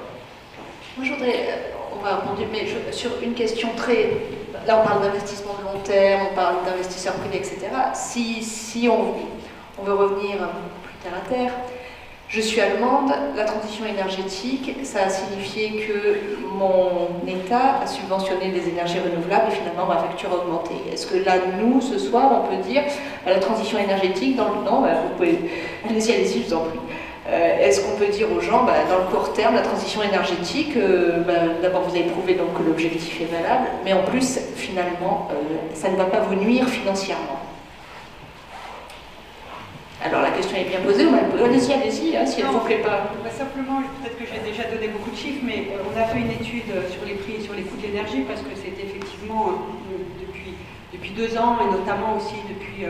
Moi, je voudrais, on va répondre, mais sur une question très... Là, on parle d'investissement de long terme, on parle d'investisseurs privés, etc. Si on veut revenir plus terre à terre, je suis allemande, la transition énergétique, ça a signifié que mon État a subventionné des énergies renouvelables et finalement ma facture a augmenté. Est-ce que là, nous, ce soir, on peut dire la transition énergétique, dans le... Non, vous pouvez... Allez-y, je vous en prie. Est-ce qu'on peut dire aux gens, dans le court terme, la transition énergétique, d'abord vous avez prouvé donc, que l'objectif est valable, mais en plus, finalement, ça ne va pas vous nuire financièrement. Alors la question est bien posée, ou mal posée. Allez-y, hein, si elle ne vous plaît pas. Simplement, peut-être que j'ai déjà donné beaucoup de chiffres, mais on a fait une étude sur les prix et sur les coûts de l'énergie, parce que c'est effectivement, depuis 2 ans, et notamment aussi depuis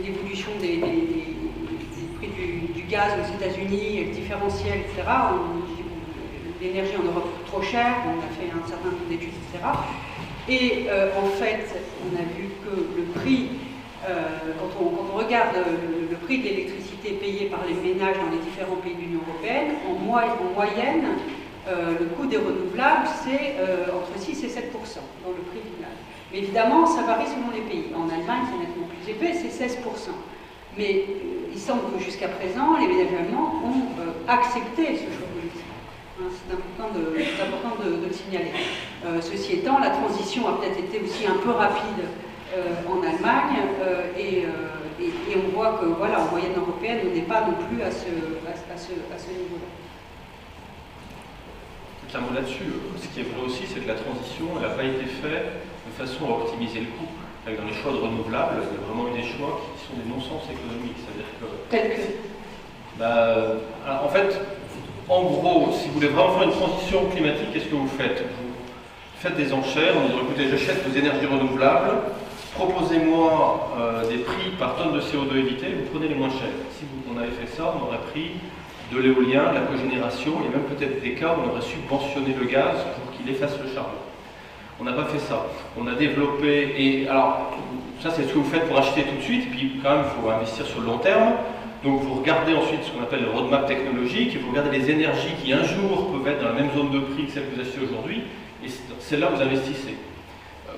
l'évolution des prix du gaz aux États-Unis, le différentiel, etc. L'énergie en Europe coûte trop cher, on a fait un certain nombre d'études, etc. Et en fait, on a vu que le prix, quand on regarde le prix de l'électricité payé par les ménages dans les différents pays de l'Union européenne, en moyenne, le coût des renouvelables, c'est entre 6 et 7% dans le prix final. Mais évidemment, ça varie selon les pays. En Allemagne, c'est nettement plus élevé, c'est 16%. Mais il semble que jusqu'à présent, les ménages allemands ont accepté ce choix politique. Hein, c'est important de le signaler. Ceci étant, la transition a peut-être été aussi un peu rapide en Allemagne, et on voit que, voilà, en moyenne européenne, on n'est pas non plus à ce niveau-là. Un mot là-dessus, ce qui est vrai aussi, c'est que la transition n'a pas été faite de façon à optimiser le coût. Dans les choix de renouvelables, il y a vraiment eu des choix qui sont des non-sens économiques. C'est-à-dire que... Tel que en fait, en gros, si vous voulez vraiment faire une transition climatique, qu'est-ce que vous faites? Vous faites des enchères en disant, écoutez, j'achète vos énergies renouvelables, proposez-moi des prix par tonne de CO2 évité, vous prenez les moins chers. Si on avait fait ça, on aurait pris de l'éolien, de la cogénération, et même peut-être des cas où on aurait subventionné le gaz pour qu'il efface le charbon. On n'a pas fait ça. On a développé, et alors, ça c'est ce que vous faites pour acheter tout de suite, et puis quand même il faut investir sur le long terme. Donc vous regardez ensuite ce qu'on appelle le roadmap technologique, et vous regardez les énergies qui un jour peuvent être dans la même zone de prix que celle que vous achetez aujourd'hui, et c'est là où vous investissez.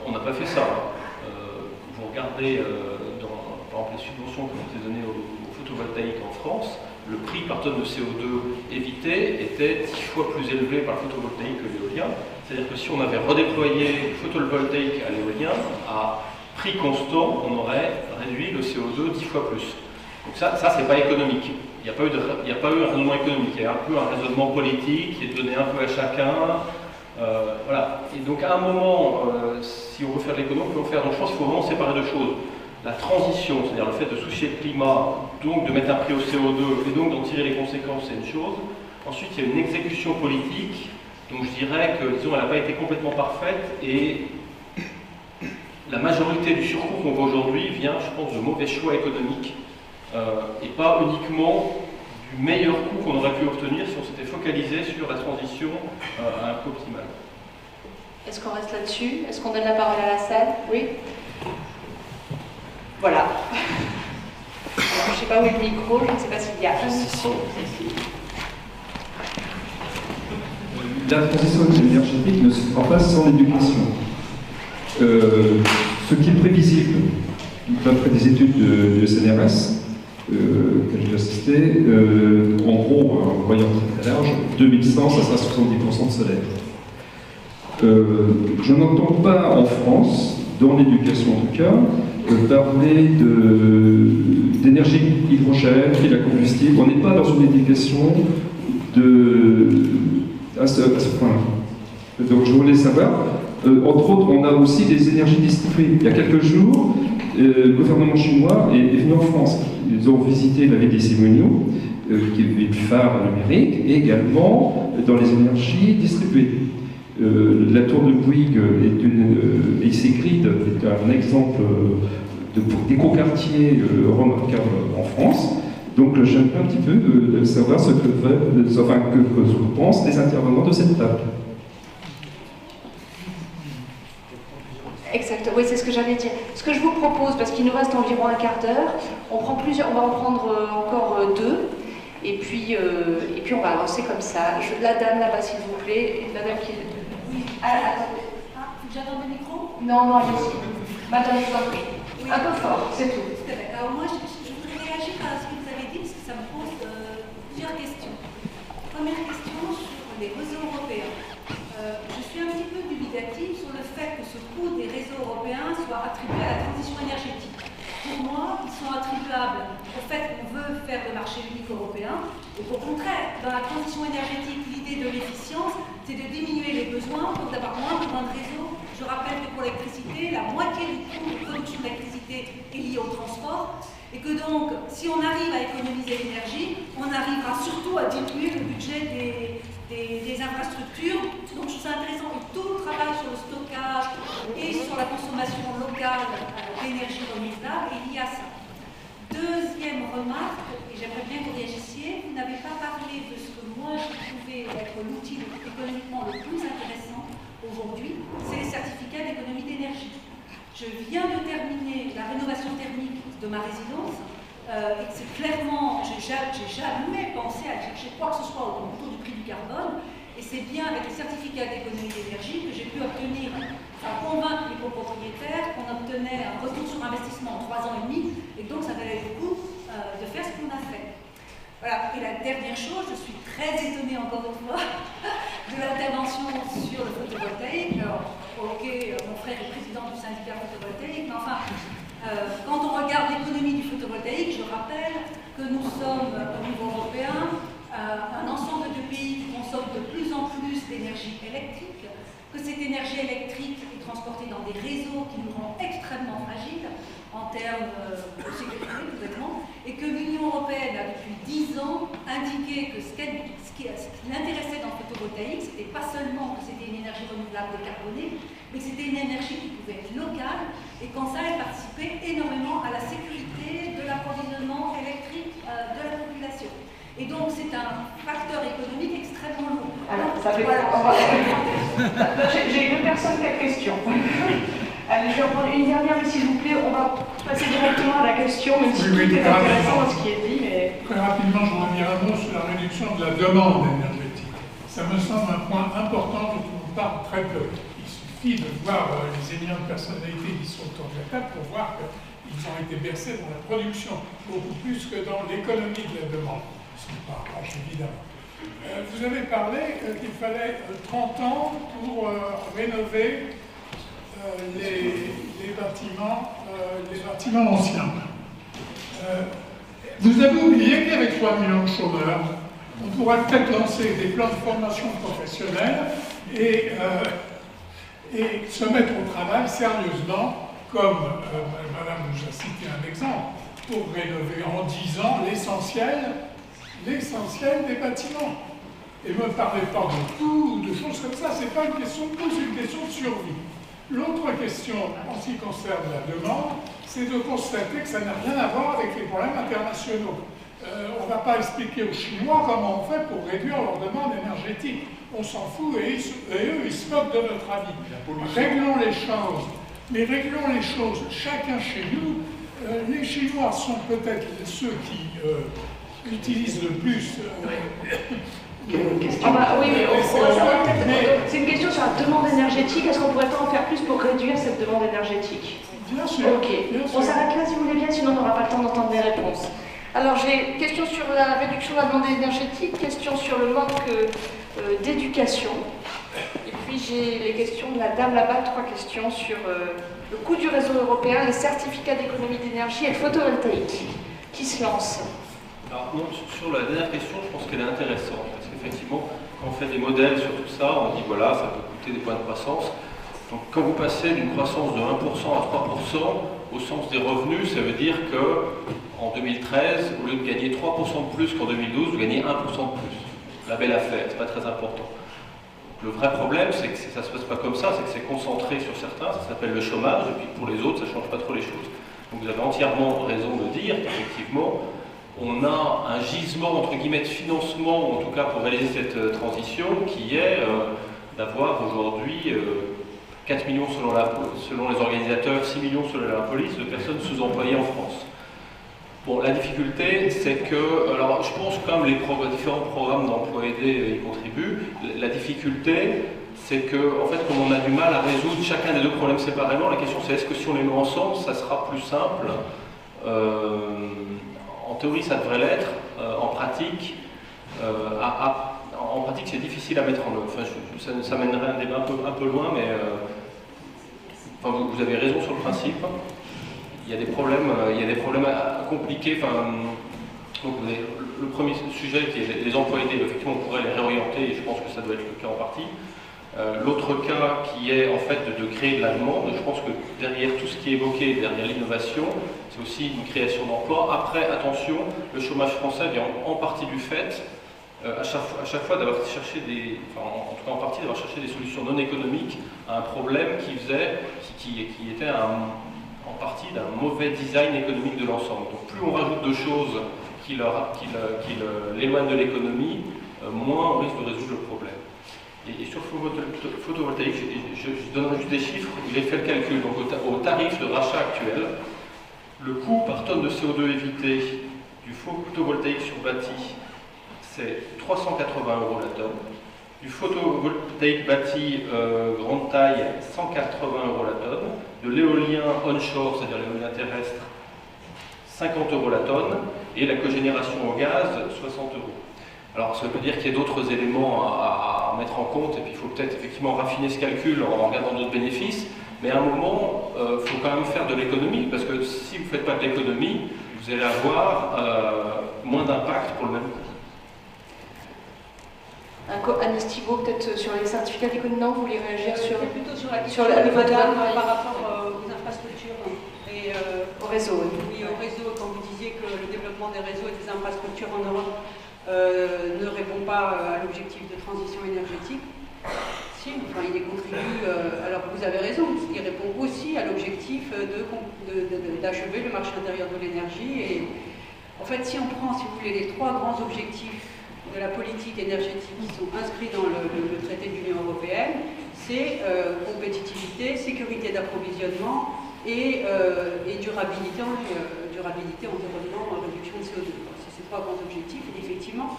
On n'a pas fait ça. Vous regardez, par exemple, les subventions que vous avez données au photovoltaïque en France, le prix par tonne de CO2 évité était 10 fois plus élevé par le photovoltaïque que l'éolien. C'est-à-dire que si on avait redéployé le photovoltaïque à l'éolien, à prix constant, on aurait réduit le CO2 10 fois plus. Donc ça c'est pas économique. Il n'y a pas eu un raisonnement économique, il y a un peu un raisonnement politique qui est donné un peu à chacun. Voilà. Et donc à un moment, si on veut faire de l'économie, on peut en faire. Donc je pense qu'il faut vraiment séparer deux choses. La transition, c'est-à-dire le fait de soucier le climat, donc de mettre un prix au CO2 et donc d'en tirer les conséquences, c'est une chose. Ensuite, il y a une exécution politique, donc je dirais que, disons, elle n'a pas été complètement parfaite et la majorité du surcoût qu'on voit aujourd'hui vient, je pense, de mauvais choix économiques et pas uniquement du meilleur coût qu'on aurait pu obtenir si on s'était focalisé sur la transition à un coût optimal. Est-ce qu'on reste là-dessus? Est-ce qu'on donne la parole à la salle? Oui. Voilà. Alors, je ne sais pas où est le micro, je ne sais pas s'il y a un micro. La transition énergétique ne se fera pas sans l'éducation. Ce qui est prévisible, d'après des études de CNRS, que j'ai assisté, en gros, en voyant très large, 2100, ça sera 70% de solaire. Je n'entends pas en France, dans l'éducation en tout cas, parler d'énergie hydrogène, fil à combustible. On n'est pas dans une éducation à ce point. Donc je voulais savoir, entre autres, on a aussi des énergies distribuées. Il y a quelques jours, le gouvernement chinois est venu en France. Ils ont visité la ville des Simonioux, qui est une ville phare numérique, et également dans les énergies distribuées. La tour de Bouygues et Icegrid est un exemple d'écoquartier remarquable en France. Donc j'aimerais un petit peu savoir ce que pensent les intervenants de cette table. Exact, oui, c'est ce que j'allais dire. Ce que je vous propose, parce qu'il nous reste environ un quart d'heure, on va en prendre encore deux, et puis on va avancer comme ça. La dame là-bas, s'il vous plaît, la dame qui... Oui, attendez. J'attends le micro? Non, allez-y. Madame, je vous en prie. Oui. Un peu fort, c'est tout. Alors moi, je voudrais réagir à ce que vous avez dit, parce que ça me pose plusieurs questions. Première question sur les réseaux européens. Je suis un petit peu dubitative sur le fait que ce coût des réseaux européens soit attribué à la transition énergétique. Pour moi, ils sont attribuables au fait qu'on veut faire le marché unique européen, et qu'au contraire, dans la transition énergétique, l'idée de l'efficience, c'est de diminuer les besoins, donc d'avoir moins besoin de réseaux. Je rappelle que pour l'électricité, la moitié du coût de production d'électricité est liée au transport, et que donc, si on arrive à économiser l'énergie, on arrivera surtout à diminuer le budget des infrastructures. Donc je trouve ça intéressant, et tout le travail sur le stockage et sur la consommation locale d'énergie renouvelable est lié à ça. Deuxième remarque, et j'aimerais bien que vous réagissiez, vous n'avez pas parlé de ce que moi je trouvais être l'outil économiquement le plus intéressant aujourd'hui, c'est les certificats d'économie d'énergie. Je viens de terminer la rénovation thermique de ma résidence, et c'est clairement, j'ai jamais pensé à chercher quoi que ce soit autour du prix du carbone, et c'est bien avec les certificats d'économie d'énergie que j'ai pu obtenir, convaincre les copropriétaires qu'on obtenait un retour sur investissement en 3 ans et demi, et donc ça valait le coup de faire ce qu'on a fait. Voilà. Et la dernière chose, je suis très étonnée encore une fois de l'intervention sur le photovoltaïque. Alors, ok, mon frère est président du syndicat photovoltaïque, mais enfin, quand on regarde l'économie du photovoltaïque, je rappelle que nous sommes au niveau européen un ensemble de pays qui consomment de plus en plus d'énergie électrique, que cette énergie électrique est transportée dans des réseaux qui nous rendent extrêmement fragiles en termes de sécurité, tout bêtement, et que l'Union européenne a depuis 10 ans indiqué que ce qui l'intéressait dans le photovoltaïque, c'était pas seulement que c'était une énergie renouvelable décarbonée, mais que c'était une énergie qui pouvait être locale, et qu'en ça, elle participait énormément à la sécurité de l'approvisionnement électrique de la population. Et donc c'est un facteur économique extrêmement lourd. Alors, ça fait voilà. J'ai 2 personnes qui ont des questions. Allez, je vais en prendre une dernière, mais s'il vous plaît, on va passer directement à la question, même si tout est intéressant dans ce qui est dit. Mais... Très rapidement, je voudrais dire un mot sur la réduction de la demande énergétique. Ça me semble un point important dont on parle très peu. Il suffit de voir les éminentes personnalités qui sont autour de la table pour voir qu'ils ont été bercés dans la production, beaucoup plus que dans l'économie de la demande. Ce n'est pas proche, évidemment. Vous avez parlé qu'il fallait 30 ans pour rénover les bâtiments anciens. Vous avez oublié qu'avec 3 millions de chômeurs, on pourrait peut-être lancer des plans de formation professionnelle et se mettre au travail sérieusement, comme Madame nous a cité un exemple, pour rénover en 10 ans l'essentiel des bâtiments. Et ne me parlez pas de tout, de choses comme ça, c'est pas une question de coût, c'est une question de survie. L'autre question, en ce qui concerne la demande, c'est de constater que ça n'a rien à voir avec les problèmes internationaux. On ne va pas expliquer aux Chinois comment on fait pour réduire leur demande énergétique. On s'en fout et eux, ils se moquent de notre avis. Réglons les choses. Mais réglons les choses chacun chez nous. Les Chinois sont peut-être ceux qui utilisent le plus. Oui, mais c'est une question sur la demande énergétique. Est-ce qu'on pourrait pas en faire plus pour réduire cette demande énergétique? Bien sûr. Ok. On s'arrête là si vous voulez bien, sinon on n'aura pas le temps d'entendre les réponses. Alors j'ai question sur la réduction de la demande énergétique, question sur le manque d'éducation. Et puis j'ai les questions de la dame là-bas, 3 questions sur le coût du réseau européen, les certificats d'économie d'énergie et le photovoltaïque. Qui se lance? Alors, non, sur la dernière question, je pense qu'elle est intéressante, parce qu'effectivement, quand on fait des modèles sur tout ça, on dit voilà, ça peut coûter des points de croissance. Donc quand vous passez d'une croissance de 1% à 3% au sens des revenus, ça veut dire qu'en 2013, au lieu de gagner 3% de plus qu'en 2012, vous gagnez 1% de plus. La belle affaire, c'est pas très important. Le vrai problème, c'est que ça ne se passe pas comme ça, c'est que c'est concentré sur certains, ça s'appelle le chômage, et puis pour les autres, ça ne change pas trop les choses. Donc vous avez entièrement raison de dire qu'effectivement, on a un gisement, entre guillemets, de financement, ou en tout cas pour réaliser cette transition, qui est d'avoir aujourd'hui 4 millions selon les organisateurs, 6 millions selon la police, de personnes sous-employées en France. Bon, la difficulté, c'est que, alors je pense quand même les différents programmes d'emploi aidé y contribuent. La difficulté, c'est que, en fait, comme on a du mal à résoudre chacun des deux problèmes séparément, la question c'est est-ce que si on les met ensemble, ça sera plus simple? En théorie, ça devrait l'être. En pratique, c'est difficile à mettre en œuvre. Enfin, ça mènerait un débat un peu loin, mais enfin, vous avez raison sur le principe. Il y a des problèmes compliqués. Enfin, donc, le premier sujet qui est les emplois aidés, effectivement, on pourrait les réorienter, et je pense que ça doit être le cas en partie. L'autre cas qui est en fait de créer de la demande, je pense que derrière tout ce qui est évoqué, derrière l'innovation, c'est aussi une création d'emplois. Après, attention, le chômage français vient en partie du fait, à chaque fois d'avoir cherché en tout cas en partie d'avoir cherché des solutions non économiques à un problème qui était en partie d'un mauvais design économique de l'ensemble. Donc plus on rajoute de choses qui l'éloignent de l'économie, moins on risque de résoudre le problème. Et sur le photovoltaïque, je donnerai juste des chiffres. J'ai fait le calcul. Donc au tarif de rachat actuel, le coût par tonne de CO2 évité du photovoltaïque sur bâti, c'est 380 € la tonne. Du photovoltaïque bâti grande taille, 180 € la tonne. De l'éolien onshore, c'est-à-dire l'éolien terrestre, 50 € la tonne. Et la cogénération au gaz, 60 €. Alors, ça veut dire qu'il y a d'autres éléments à mettre en compte, et puis il faut peut-être effectivement raffiner ce calcul en regardant d'autres bénéfices, mais à un moment, il faut quand même faire de l'économie, parce que si vous ne faites pas de l'économie, vous allez avoir moins d'impact pour le même coût. Agnès Thibault, peut-être sur les certificats d'économie, non, vous voulez réagir sur... Plutôt sur la question de madame par rapport aux infrastructures et au réseau. Oui, au réseau, quand vous disiez que le développement des réseaux et des infrastructures en Europe ne répond pas à l'objectif de transition énergétique. Si, enfin, il y contribue, alors vous avez raison, il répond aussi à l'objectif d'achever le marché intérieur de l'énergie. Et en fait, si on prend, si vous voulez, les 3 grands objectifs de la politique énergétique qui sont inscrits dans le traité de l'Union européenne, c'est compétitivité, sécurité d'approvisionnement et durabilité, environnement, réduction de CO2. C'est ces 3 grands objectifs. Et effectivement,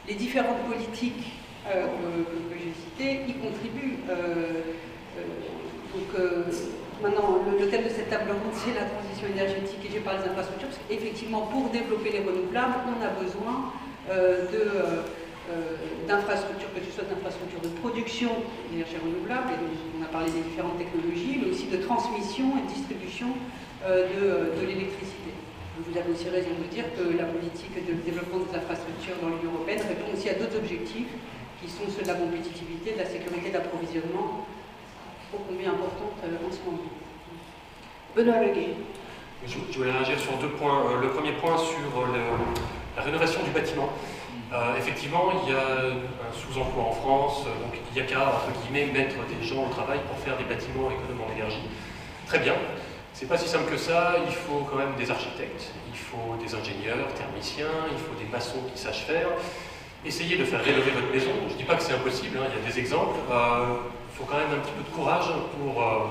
les différentes politiques que j'ai citées y contribuent. Maintenant, le thème de cette table ronde, c'est la transition énergétique, et j'ai parlé des infrastructures, parce qu'effectivement, pour développer les renouvelables, on a besoin d'infrastructures, que ce soit d'infrastructures de production d'énergie renouvelable, et donc on a parlé des différentes technologies, mais aussi de transmission et de distribution de l'électricité. Vous avez aussi raison de dire que la politique de développement des infrastructures dans l'Union européenne répond aussi à d'autres objectifs qui sont ceux de la compétitivité, de la sécurité d'approvisionnement, ô combien importante en ce moment. Benoît Leguet. Je voulais réagir sur 2 points. Le premier point sur la rénovation du bâtiment. Effectivement, il y a un sous-emploi en France, donc il n'y a qu'à, entre guillemets, mettre des gens au travail pour faire des bâtiments économes en énergie. Très bien. C'est pas si simple que ça, il faut quand même des architectes, il faut des ingénieurs, thermiciens, il faut des maçons qui sachent faire. Essayez de faire rénover votre maison. Je ne dis pas que c'est impossible, hein, il y a des exemples. Il faut quand même un petit peu de courage pour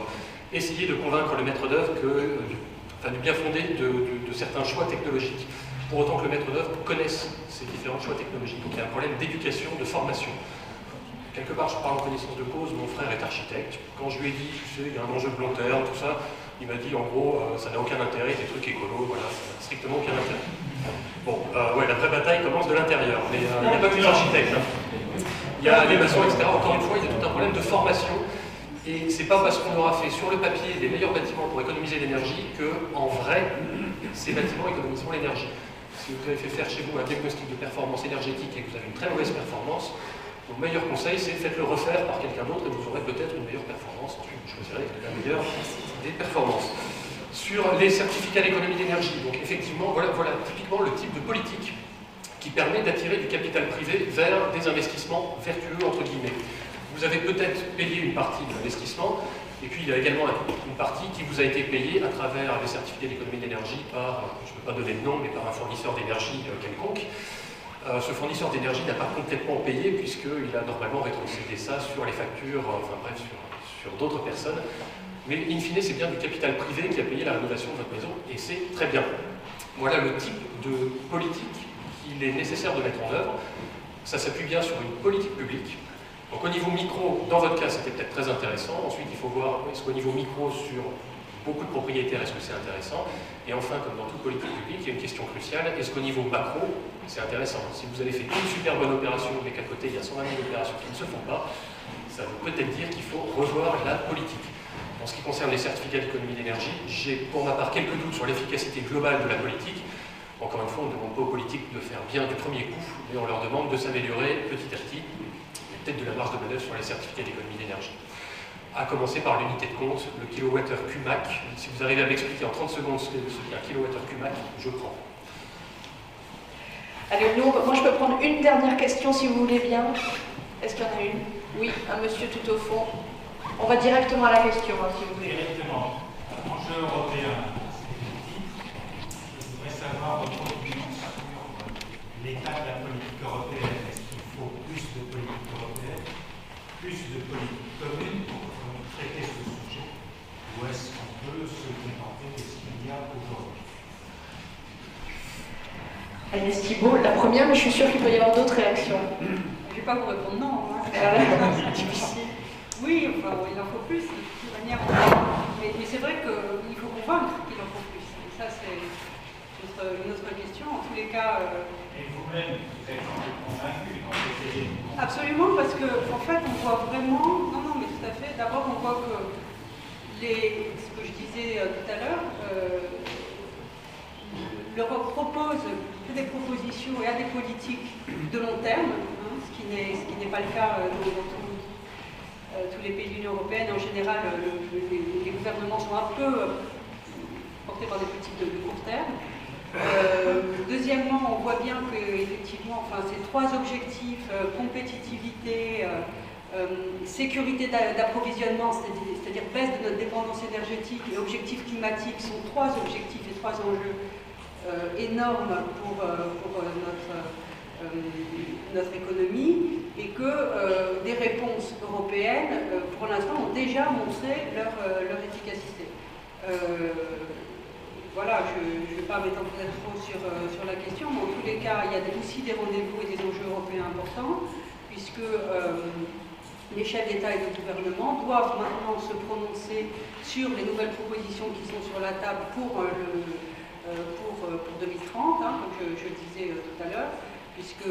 essayer de convaincre le maître d'œuvre du bien fondé de certains choix technologiques. Pour autant que le maître d'œuvre connaisse ces différents choix technologiques. Donc il y a un problème d'éducation, de formation. Quelque part, je parle en connaissance de cause, mon frère est architecte. Quand je lui ai dit, tu sais, il y a un enjeu de long terme, tout ça, il m'a dit, en gros, ça n'a aucun intérêt, des trucs écolos, voilà, ça n'a strictement aucun intérêt. Bon, ouais, la vraie bataille commence de l'intérieur, mais il n'y a pas que les architectes. Hein. Il y a les maçons, etc. Encore une fois, il y a tout un problème de formation. Et c'est pas parce qu'on aura fait sur le papier les meilleurs bâtiments pour économiser l'énergie qu'en vrai, ces bâtiments économiseront l'énergie. Si vous avez fait faire chez vous un diagnostic de performance énergétique et que vous avez une très mauvaise performance, mon meilleur conseil, c'est faites-le refaire par quelqu'un d'autre et vous aurez peut-être une meilleure performance. Ensuite, vous choisirez la meilleure des performances. Sur les certificats d'économie d'énergie, donc effectivement, voilà typiquement le type de politique qui permet d'attirer du capital privé vers des investissements vertueux, entre guillemets. Vous avez peut-être payé une partie de l'investissement, et puis il y a également une partie qui vous a été payée à travers les certificats d'économie d'énergie par, je ne peux pas donner de nom, mais par un fournisseur d'énergie quelconque. Ce fournisseur d'énergie n'a pas complètement payé puisqu'il a normalement rétrocédé ça sur les factures, enfin bref, sur d'autres personnes. Mais in fine, c'est bien du capital privé qui a payé la rénovation de votre maison, et c'est très bien. Voilà le type de politique qu'il est nécessaire de mettre en œuvre. Ça s'appuie bien sur une politique publique. Donc au niveau micro, dans votre cas, c'était peut-être très intéressant. Ensuite, il faut voir, est-ce qu'au niveau micro, sur beaucoup de propriétaires, est-ce que c'est intéressant? Et enfin, comme dans toute politique publique, il y a une question cruciale, est-ce qu'au niveau macro, c'est intéressant? Si vous avez fait une super bonne opération, mais qu'à côté, il y a 120 000 opérations qui ne se font pas, ça veut peut-être dire qu'il faut revoir la politique. En ce qui concerne les certificats d'économie d'énergie, j'ai pour ma part quelques doutes sur l'efficacité globale de la politique. Encore une fois, on ne demande pas aux politiques de faire bien du premier coup, mais on leur demande de s'améliorer petit à petit. Peut-être de la marge de manœuvre sur les certificats d'économie d'énergie. À commencer par l'unité de compte, le kilowattheure QMAC. Si vous arrivez à m'expliquer en 30 secondes ce qu'est un kilowattheure QMAC, je prends. Allez, moi je peux prendre une dernière question si vous voulez bien. Est-ce qu'il y en a une? Oui, un monsieur tout au fond. On va directement à la question, hein, si vous voulez. Directement. Enjeu européen, c'est politique. Je voudrais savoir votre opinion sur l'état de la politique européenne. Est-ce qu'il faut plus de politique européenne, plus de politique commune pour traiter ce sujet, ou est-ce qu'on peut se contenter de ce qu'il y a aujourd'hui? Agnès Thibault, la première, mais je suis sûre qu'il peut y avoir d'autres réactions. Je ne vais pas vous répondre non. Hein. C'est difficile. Oui, enfin, il en faut plus, de toute manière. Mais c'est vrai qu'il faut convaincre qu'il en faut plus. Et ça, c'est une autre question. En tous les cas... Et vous-même, vous êtes convaincu quand vous essayez de... Absolument, parce qu'en fait, on voit vraiment... Non, mais tout à fait. D'abord, on voit que ce que je disais tout à l'heure, l'Europe propose des propositions et a des politiques de long terme, hein, ce qui n'est pas le cas dans tous les pays de l'Union européenne. En général, les gouvernements sont un peu portés par des politiques de court terme. Deuxièmement, on voit bien qu'effectivement, enfin, ces trois objectifs, compétitivité, sécurité d'approvisionnement, c'est-à-dire baisse de notre dépendance énergétique et objectifs climatiques, sont trois objectifs et trois enjeux énormes pour notre économie, et que des réponses européennes, pour l'instant, ont déjà montré leur efficacité. Voilà, je ne vais pas m'étendre trop sur la question, mais en tous les cas, il y a aussi des rendez-vous et des enjeux européens importants, puisque les chefs d'État et de gouvernement doivent maintenant se prononcer sur les nouvelles propositions qui sont sur la table pour 2030, hein, comme je le disais tout à l'heure, puisque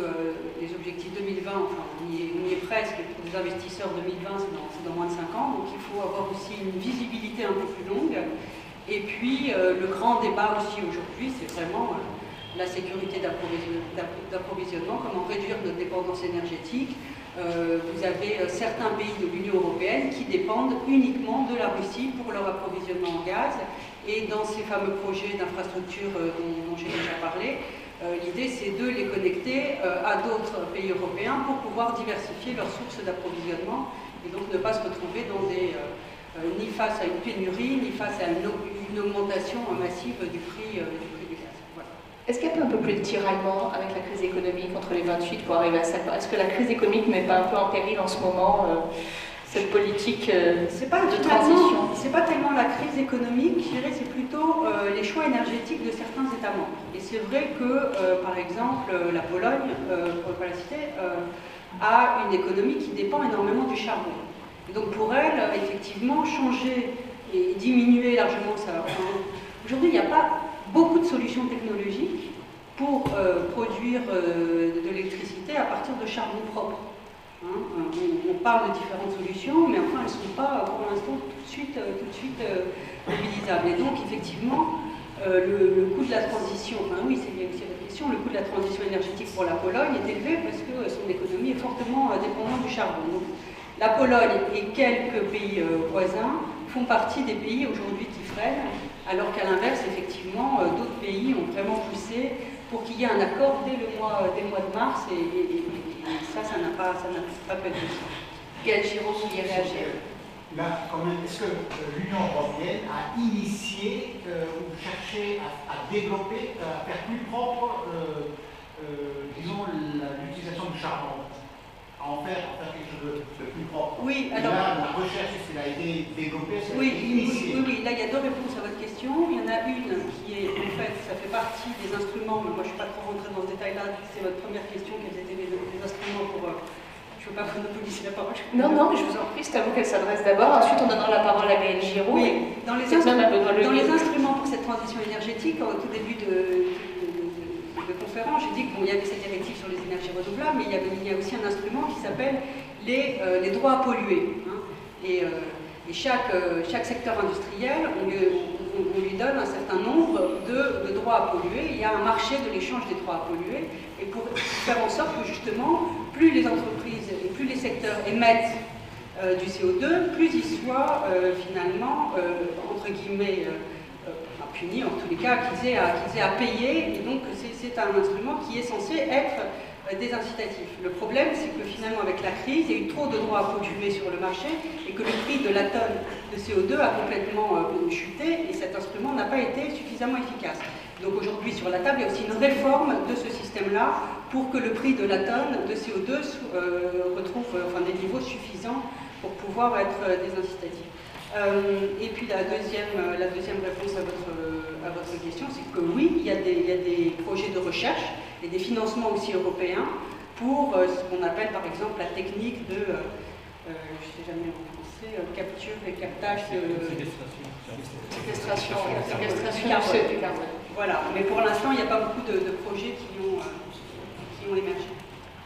les objectifs 2020, enfin, on y est presque, et pour les investisseurs 2020, c'est dans moins de 5 ans, donc il faut avoir aussi une visibilité un peu plus longue. Et puis, le grand débat aussi aujourd'hui, c'est vraiment la sécurité d'approvisionnement, comment réduire notre dépendance énergétique. Vous avez certains pays de l'Union européenne qui dépendent uniquement de la Russie pour leur approvisionnement en gaz. Et dans ces fameux projets d'infrastructure dont j'ai déjà parlé, l'idée c'est de les connecter à d'autres pays européens pour pouvoir diversifier leurs sources d'approvisionnement et donc ne pas se retrouver dans ni face à une pénurie, ni face à une une augmentation massive du prix du gaz. Voilà. Est-ce qu'il y a un peu plus de tiraillement avec la crise économique entre les 28 pour arriver à ça? Est-ce que la crise économique ne met pas un peu en péril en ce moment cette politique de transition? C'est pas tellement la crise économique, je dirais, c'est plutôt les choix énergétiques de certains États membres. Et c'est vrai que, par exemple, la Pologne, pour ne pas la citer, a une économie qui dépend énormément du charbon. Et donc pour elle, effectivement, changer et diminuer largement ça. Aujourd'hui, il n'y a pas beaucoup de solutions technologiques pour produire de l'électricité à partir de charbon propre. On parle de différentes solutions, mais enfin, elles ne sont pas pour l'instant tout de suite mobilisables. Et donc, effectivement, le coût de la transition, enfin oui, c'est aussi votre question, le coût de la transition énergétique pour la Pologne est élevé parce que son économie est fortement dépendante du charbon. Donc, la Pologne et quelques pays voisins font partie des pays aujourd'hui qui freinent, alors qu'à l'inverse, effectivement, d'autres pays ont vraiment poussé pour qu'il y ait un accord dès le mois de mars, et ça n'a pas pu être possible. Gaël Giraud, vous vouliez réagir? Là, quand même, est-ce que l'Union européenne a initié ou cherché à développer, à faire plus propre, disons, l'utilisation du charbon, à en faire quelque chose de plus propre? Oui, alors... Là, la recherche, est-ce qu'elle a été développée, est-ce qu'elle a été initiée? Oui, là, il y a deux réponses à votre question. Il y en a une qui est, en fait, ça fait partie des instruments, mais moi, je ne suis pas trop rentrée dans ce détail-là, c'est votre première question, quels étaient les instruments pour... Je ne veux pas monopoliser la parole. Non, mais je vous en prie, c'est à vous qu'elle s'adresse d'abord. Ensuite, on donnera la parole à Gaël Giraud. Oui, dans les instruments pour cette transition énergétique, au tout début de conférence, j'ai dit qu'il y avait cette directive sur les énergies renouvelables, mais il y a aussi un instrument qui s'appelle les droits à polluer. Et chaque secteur industriel, on lui donne un certain nombre de droits à polluer. Il y a un marché de l'échange des droits à polluer. Et pour faire en sorte que justement, plus les entreprises et plus les secteurs émettent du CO2, plus ils soient finalement, entre guillemets, punis, en tous les cas, qu'ils aient à payer. Et donc c'est un instrument qui est censé être désincitatif. Le problème, c'est que finalement, avec la crise, il y a eu trop de droits à polluer sur le marché et que le prix de la tonne de CO2 a complètement chuté et cet instrument n'a pas été suffisamment efficace. Donc aujourd'hui, sur la table, il y a aussi une réforme de ce système-là pour que le prix de la tonne de CO2 retrouve des niveaux suffisants pour pouvoir être désincitatif. Et puis la deuxième réponse à votre question, c'est que oui, il y a des projets de recherche et des financements aussi européens pour ce qu'on appelle par exemple la technique de, je ne sais jamais en français, capture et captage de... Séquestration du carbone. Voilà, mais pour l'instant, il n'y a pas beaucoup de projets qui ont émergé.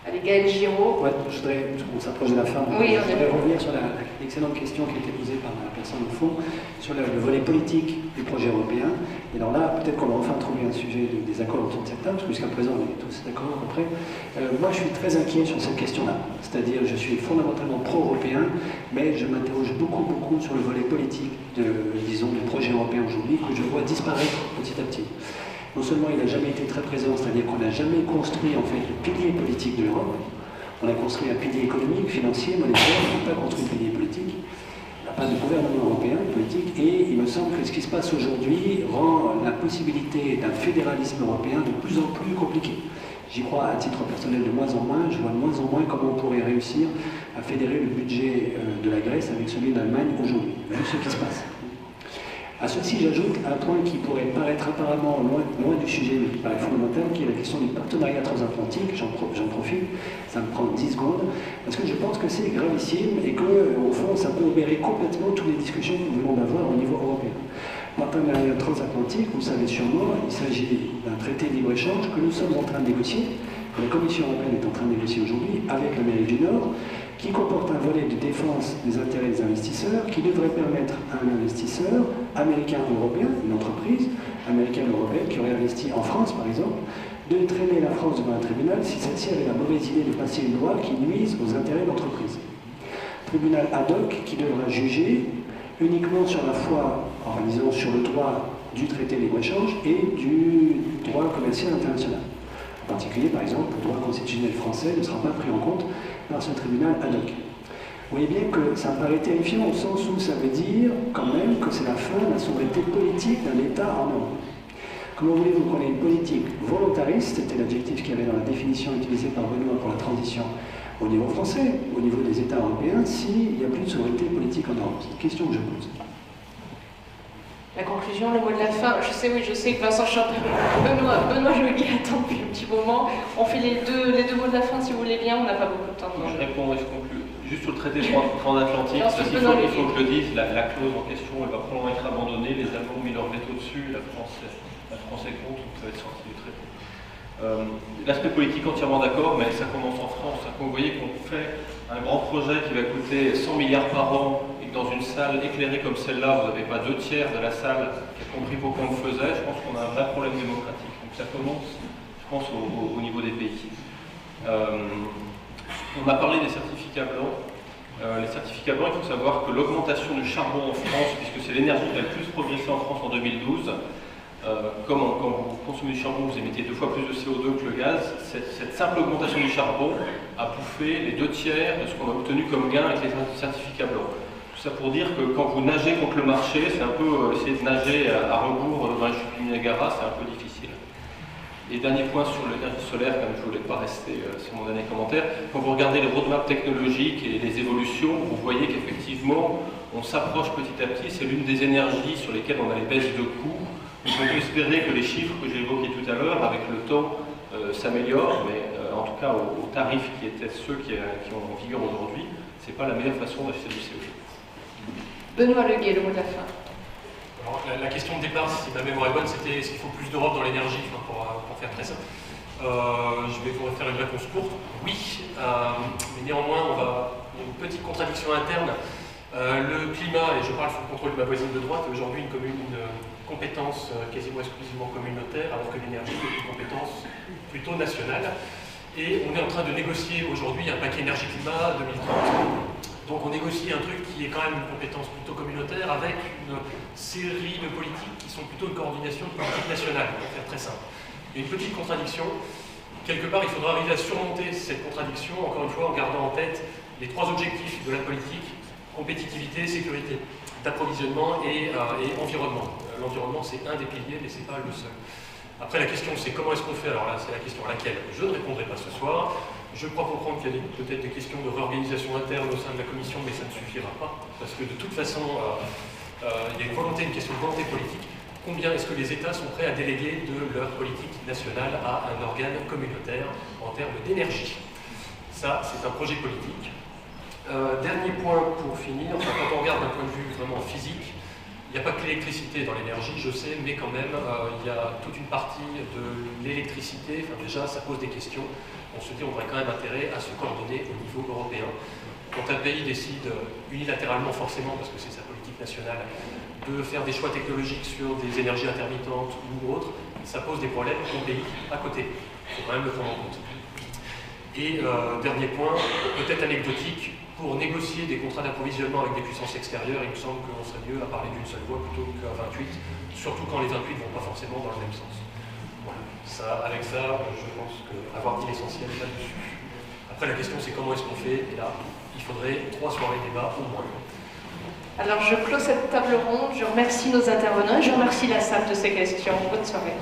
Allez, Gaël Giraud. Ouais, on s'approche de la fin. Oui, je voudrais revenir sur l'excellente question qui a été posée par la personne au fond, sur le volet politique du projet européen. Et alors là, peut-être qu'on va enfin trouver un sujet de désaccord autour de cette table, parce que jusqu'à présent, on est tous d'accord à peu près. Moi, je suis très inquiet sur cette question-là. C'est-à-dire, je suis fondamentalement pro-européen, mais je m'interroge beaucoup sur le volet politique du projet européen aujourd'hui, que je vois disparaître petit à petit. Non seulement il n'a jamais été très présent, c'est-à-dire qu'on n'a jamais construit en fait le pilier politique de l'Europe. On a construit un pilier économique, financier, monétaire, on n'a pas construit le pilier politique. Il n'y a pas de gouvernement européen politique, et il me semble que ce qui se passe aujourd'hui rend la possibilité d'un fédéralisme européen de plus en plus compliqué. J'y crois à titre personnel de moins en moins, je vois de moins en moins comment on pourrait réussir à fédérer le budget de la Grèce avec celui d'Allemagne aujourd'hui, vu ce qui se passe. À ceci, j'ajoute un point qui pourrait paraître apparemment loin du sujet, mais qui paraît fondamental, qui est la question du partenariat transatlantique. J'en profite, ça me prend 10 secondes, parce que je pense que c'est gravissime et qu'au fond, ça peut obérer complètement toutes les discussions que nous voulons avoir au niveau européen. Partenariat transatlantique, vous le savez sûrement, il s'agit d'un traité de libre-échange que nous sommes en train de négocier, que la Commission européenne est en train de négocier aujourd'hui avec l'Amérique du Nord, qui comporte un volet de défense des intérêts des investisseurs qui devrait permettre à un investisseur américain ou européen, une entreprise américaine ou européenne qui aurait investi en France par exemple, de traîner la France devant un tribunal si celle-ci avait la mauvaise idée de passer une loi qui nuise aux intérêts de l'entreprise. Tribunal ad hoc qui devra juger uniquement sur la foi, disons, sur le droit du traité de libre-échange et du droit commercial international. En particulier, par exemple, le droit constitutionnel français ne sera pas pris en compte par ce tribunal ad hoc. Vous voyez bien que ça me paraît terrifiant au sens où ça veut dire quand même que c'est la fin de la souveraineté politique d'un État en Europe. Comment voulez-vous qu'on ait une politique volontariste, c'était l'adjectif qu'il y avait dans la définition utilisée par Benoît pour la transition au niveau français, au niveau des États européens, s'il n'y a plus de souveraineté politique en Europe? C'est une question que je pose. La conclusion, le mot de la fin, je sais que Vincent Champéry, Benoît Joguet attend depuis un petit moment. On fait les deux mots de la fin si vous voulez bien, on n'a pas beaucoup de temps. Je réponds et je conclue. Juste sur le traité transatlantique, parce qu'il faut que je le dise, la clause en question, elle va probablement être abandonnée. Les Allemands ont mis leur veto dessus, la France est contre, donc ça va être sorti du traité. L'aspect politique, entièrement d'accord, mais ça commence en France. Vous voyez qu'on fait un grand projet qui va coûter 100 milliards par an, et que dans une salle éclairée comme celle-là, vous n'avez pas 2/3 de la salle qui a compris pourquoi on le faisait. Je pense qu'on a un vrai problème démocratique. Donc ça commence, je pense, au niveau des pays. On a parlé des certificats blancs. Les certificats blancs, il faut savoir que l'augmentation du charbon en France, puisque c'est l'énergie qui a le plus progressé en France en 2012, quand vous consommez du charbon, vous émettez 2 fois plus de CO2 que le gaz. Cette simple augmentation du charbon a bouffé les 2/3 de ce qu'on a obtenu comme gain avec les certificats blancs. Tout ça pour dire que quand vous nagez contre le marché, c'est un peu essayer de nager à rebours dans les chutes du Niagara, c'est un peu difficile. Et dernier point sur l'énergie solaire, comme je ne voulais pas rester sur mon dernier commentaire, quand vous regardez les roadmaps technologiques et les évolutions, vous voyez qu'effectivement, on s'approche petit à petit, c'est l'une des énergies sur lesquelles on a les baisses de coûts. On peut espérer que les chiffres que j'ai évoqués tout à l'heure, avec le temps, s'améliorent, mais en tout cas aux tarifs qui étaient ceux qui ont en vigueur aujourd'hui, ce n'est pas la meilleure façon d'acheter du CO2. Benoît Leguet, le mot de la fin. Alors, la question de départ, si ma mémoire est bonne, c'était est-ce qu'il faut plus d'Europe dans l'énergie, pour faire très simple. Je vais vous faire une réponse courte. Oui, mais néanmoins, il y a une petite contradiction interne. Le climat, et je parle sous le contrôle de ma voisine de droite, est aujourd'hui une compétence quasiment exclusivement communautaire, alors que l'énergie est une compétence plutôt nationale. Et on est en train de négocier aujourd'hui un paquet énergie-climat 2030. Donc on négocie un truc qui est quand même une compétence plutôt communautaire avec une série de politiques qui sont plutôt une coordination de politique nationale, pour faire très simple. Il y a une petite contradiction. Quelque part, il faudra arriver à surmonter cette contradiction, encore une fois, en gardant en tête les 3 objectifs de la politique: compétitivité, sécurité, d'approvisionnement et environnement. L'environnement, c'est un des piliers, mais ce n'est pas le seul. Après, la question, c'est comment est-ce qu'on fait? Alors là, c'est la question à laquelle je ne répondrai pas ce soir. Je crois comprendre qu'il y a peut-être des questions de réorganisation interne au sein de la Commission, mais ça ne suffira pas, parce que de toute façon, il y a une question de volonté politique. Combien est-ce que les États sont prêts à déléguer de leur politique nationale à un organe communautaire en termes d'énergie? Ça, c'est un projet politique. Dernier point pour finir, quand on regarde d'un point de vue vraiment physique, il n'y a pas que l'électricité dans l'énergie, je sais, mais quand même, il y a toute une partie de l'électricité. Enfin, déjà, ça pose des questions. On se dit qu'on aurait quand même intérêt à se coordonner au niveau européen. Quand un pays décide unilatéralement, forcément, parce que c'est sa politique nationale, de faire des choix technologiques sur des énergies intermittentes ou autres, ça pose des problèmes au pays à côté. Il faut quand même le prendre en compte. Et dernier point, peut-être anecdotique, pour négocier des contrats d'approvisionnement avec des puissances extérieures, il me semble qu'on serait mieux à parler d'une seule voix plutôt qu'à 28, surtout quand les 28 ne vont pas forcément dans le même sens. Voilà. Avec ça, je pense avoir dit l'essentiel là-dessus. Après, la question, c'est comment est-ce qu'on fait? Et là, il faudrait 3 soirées débat au moins. Alors, je clôt cette table ronde, je remercie nos intervenants et je remercie la salle de ces questions. Bonne soirée.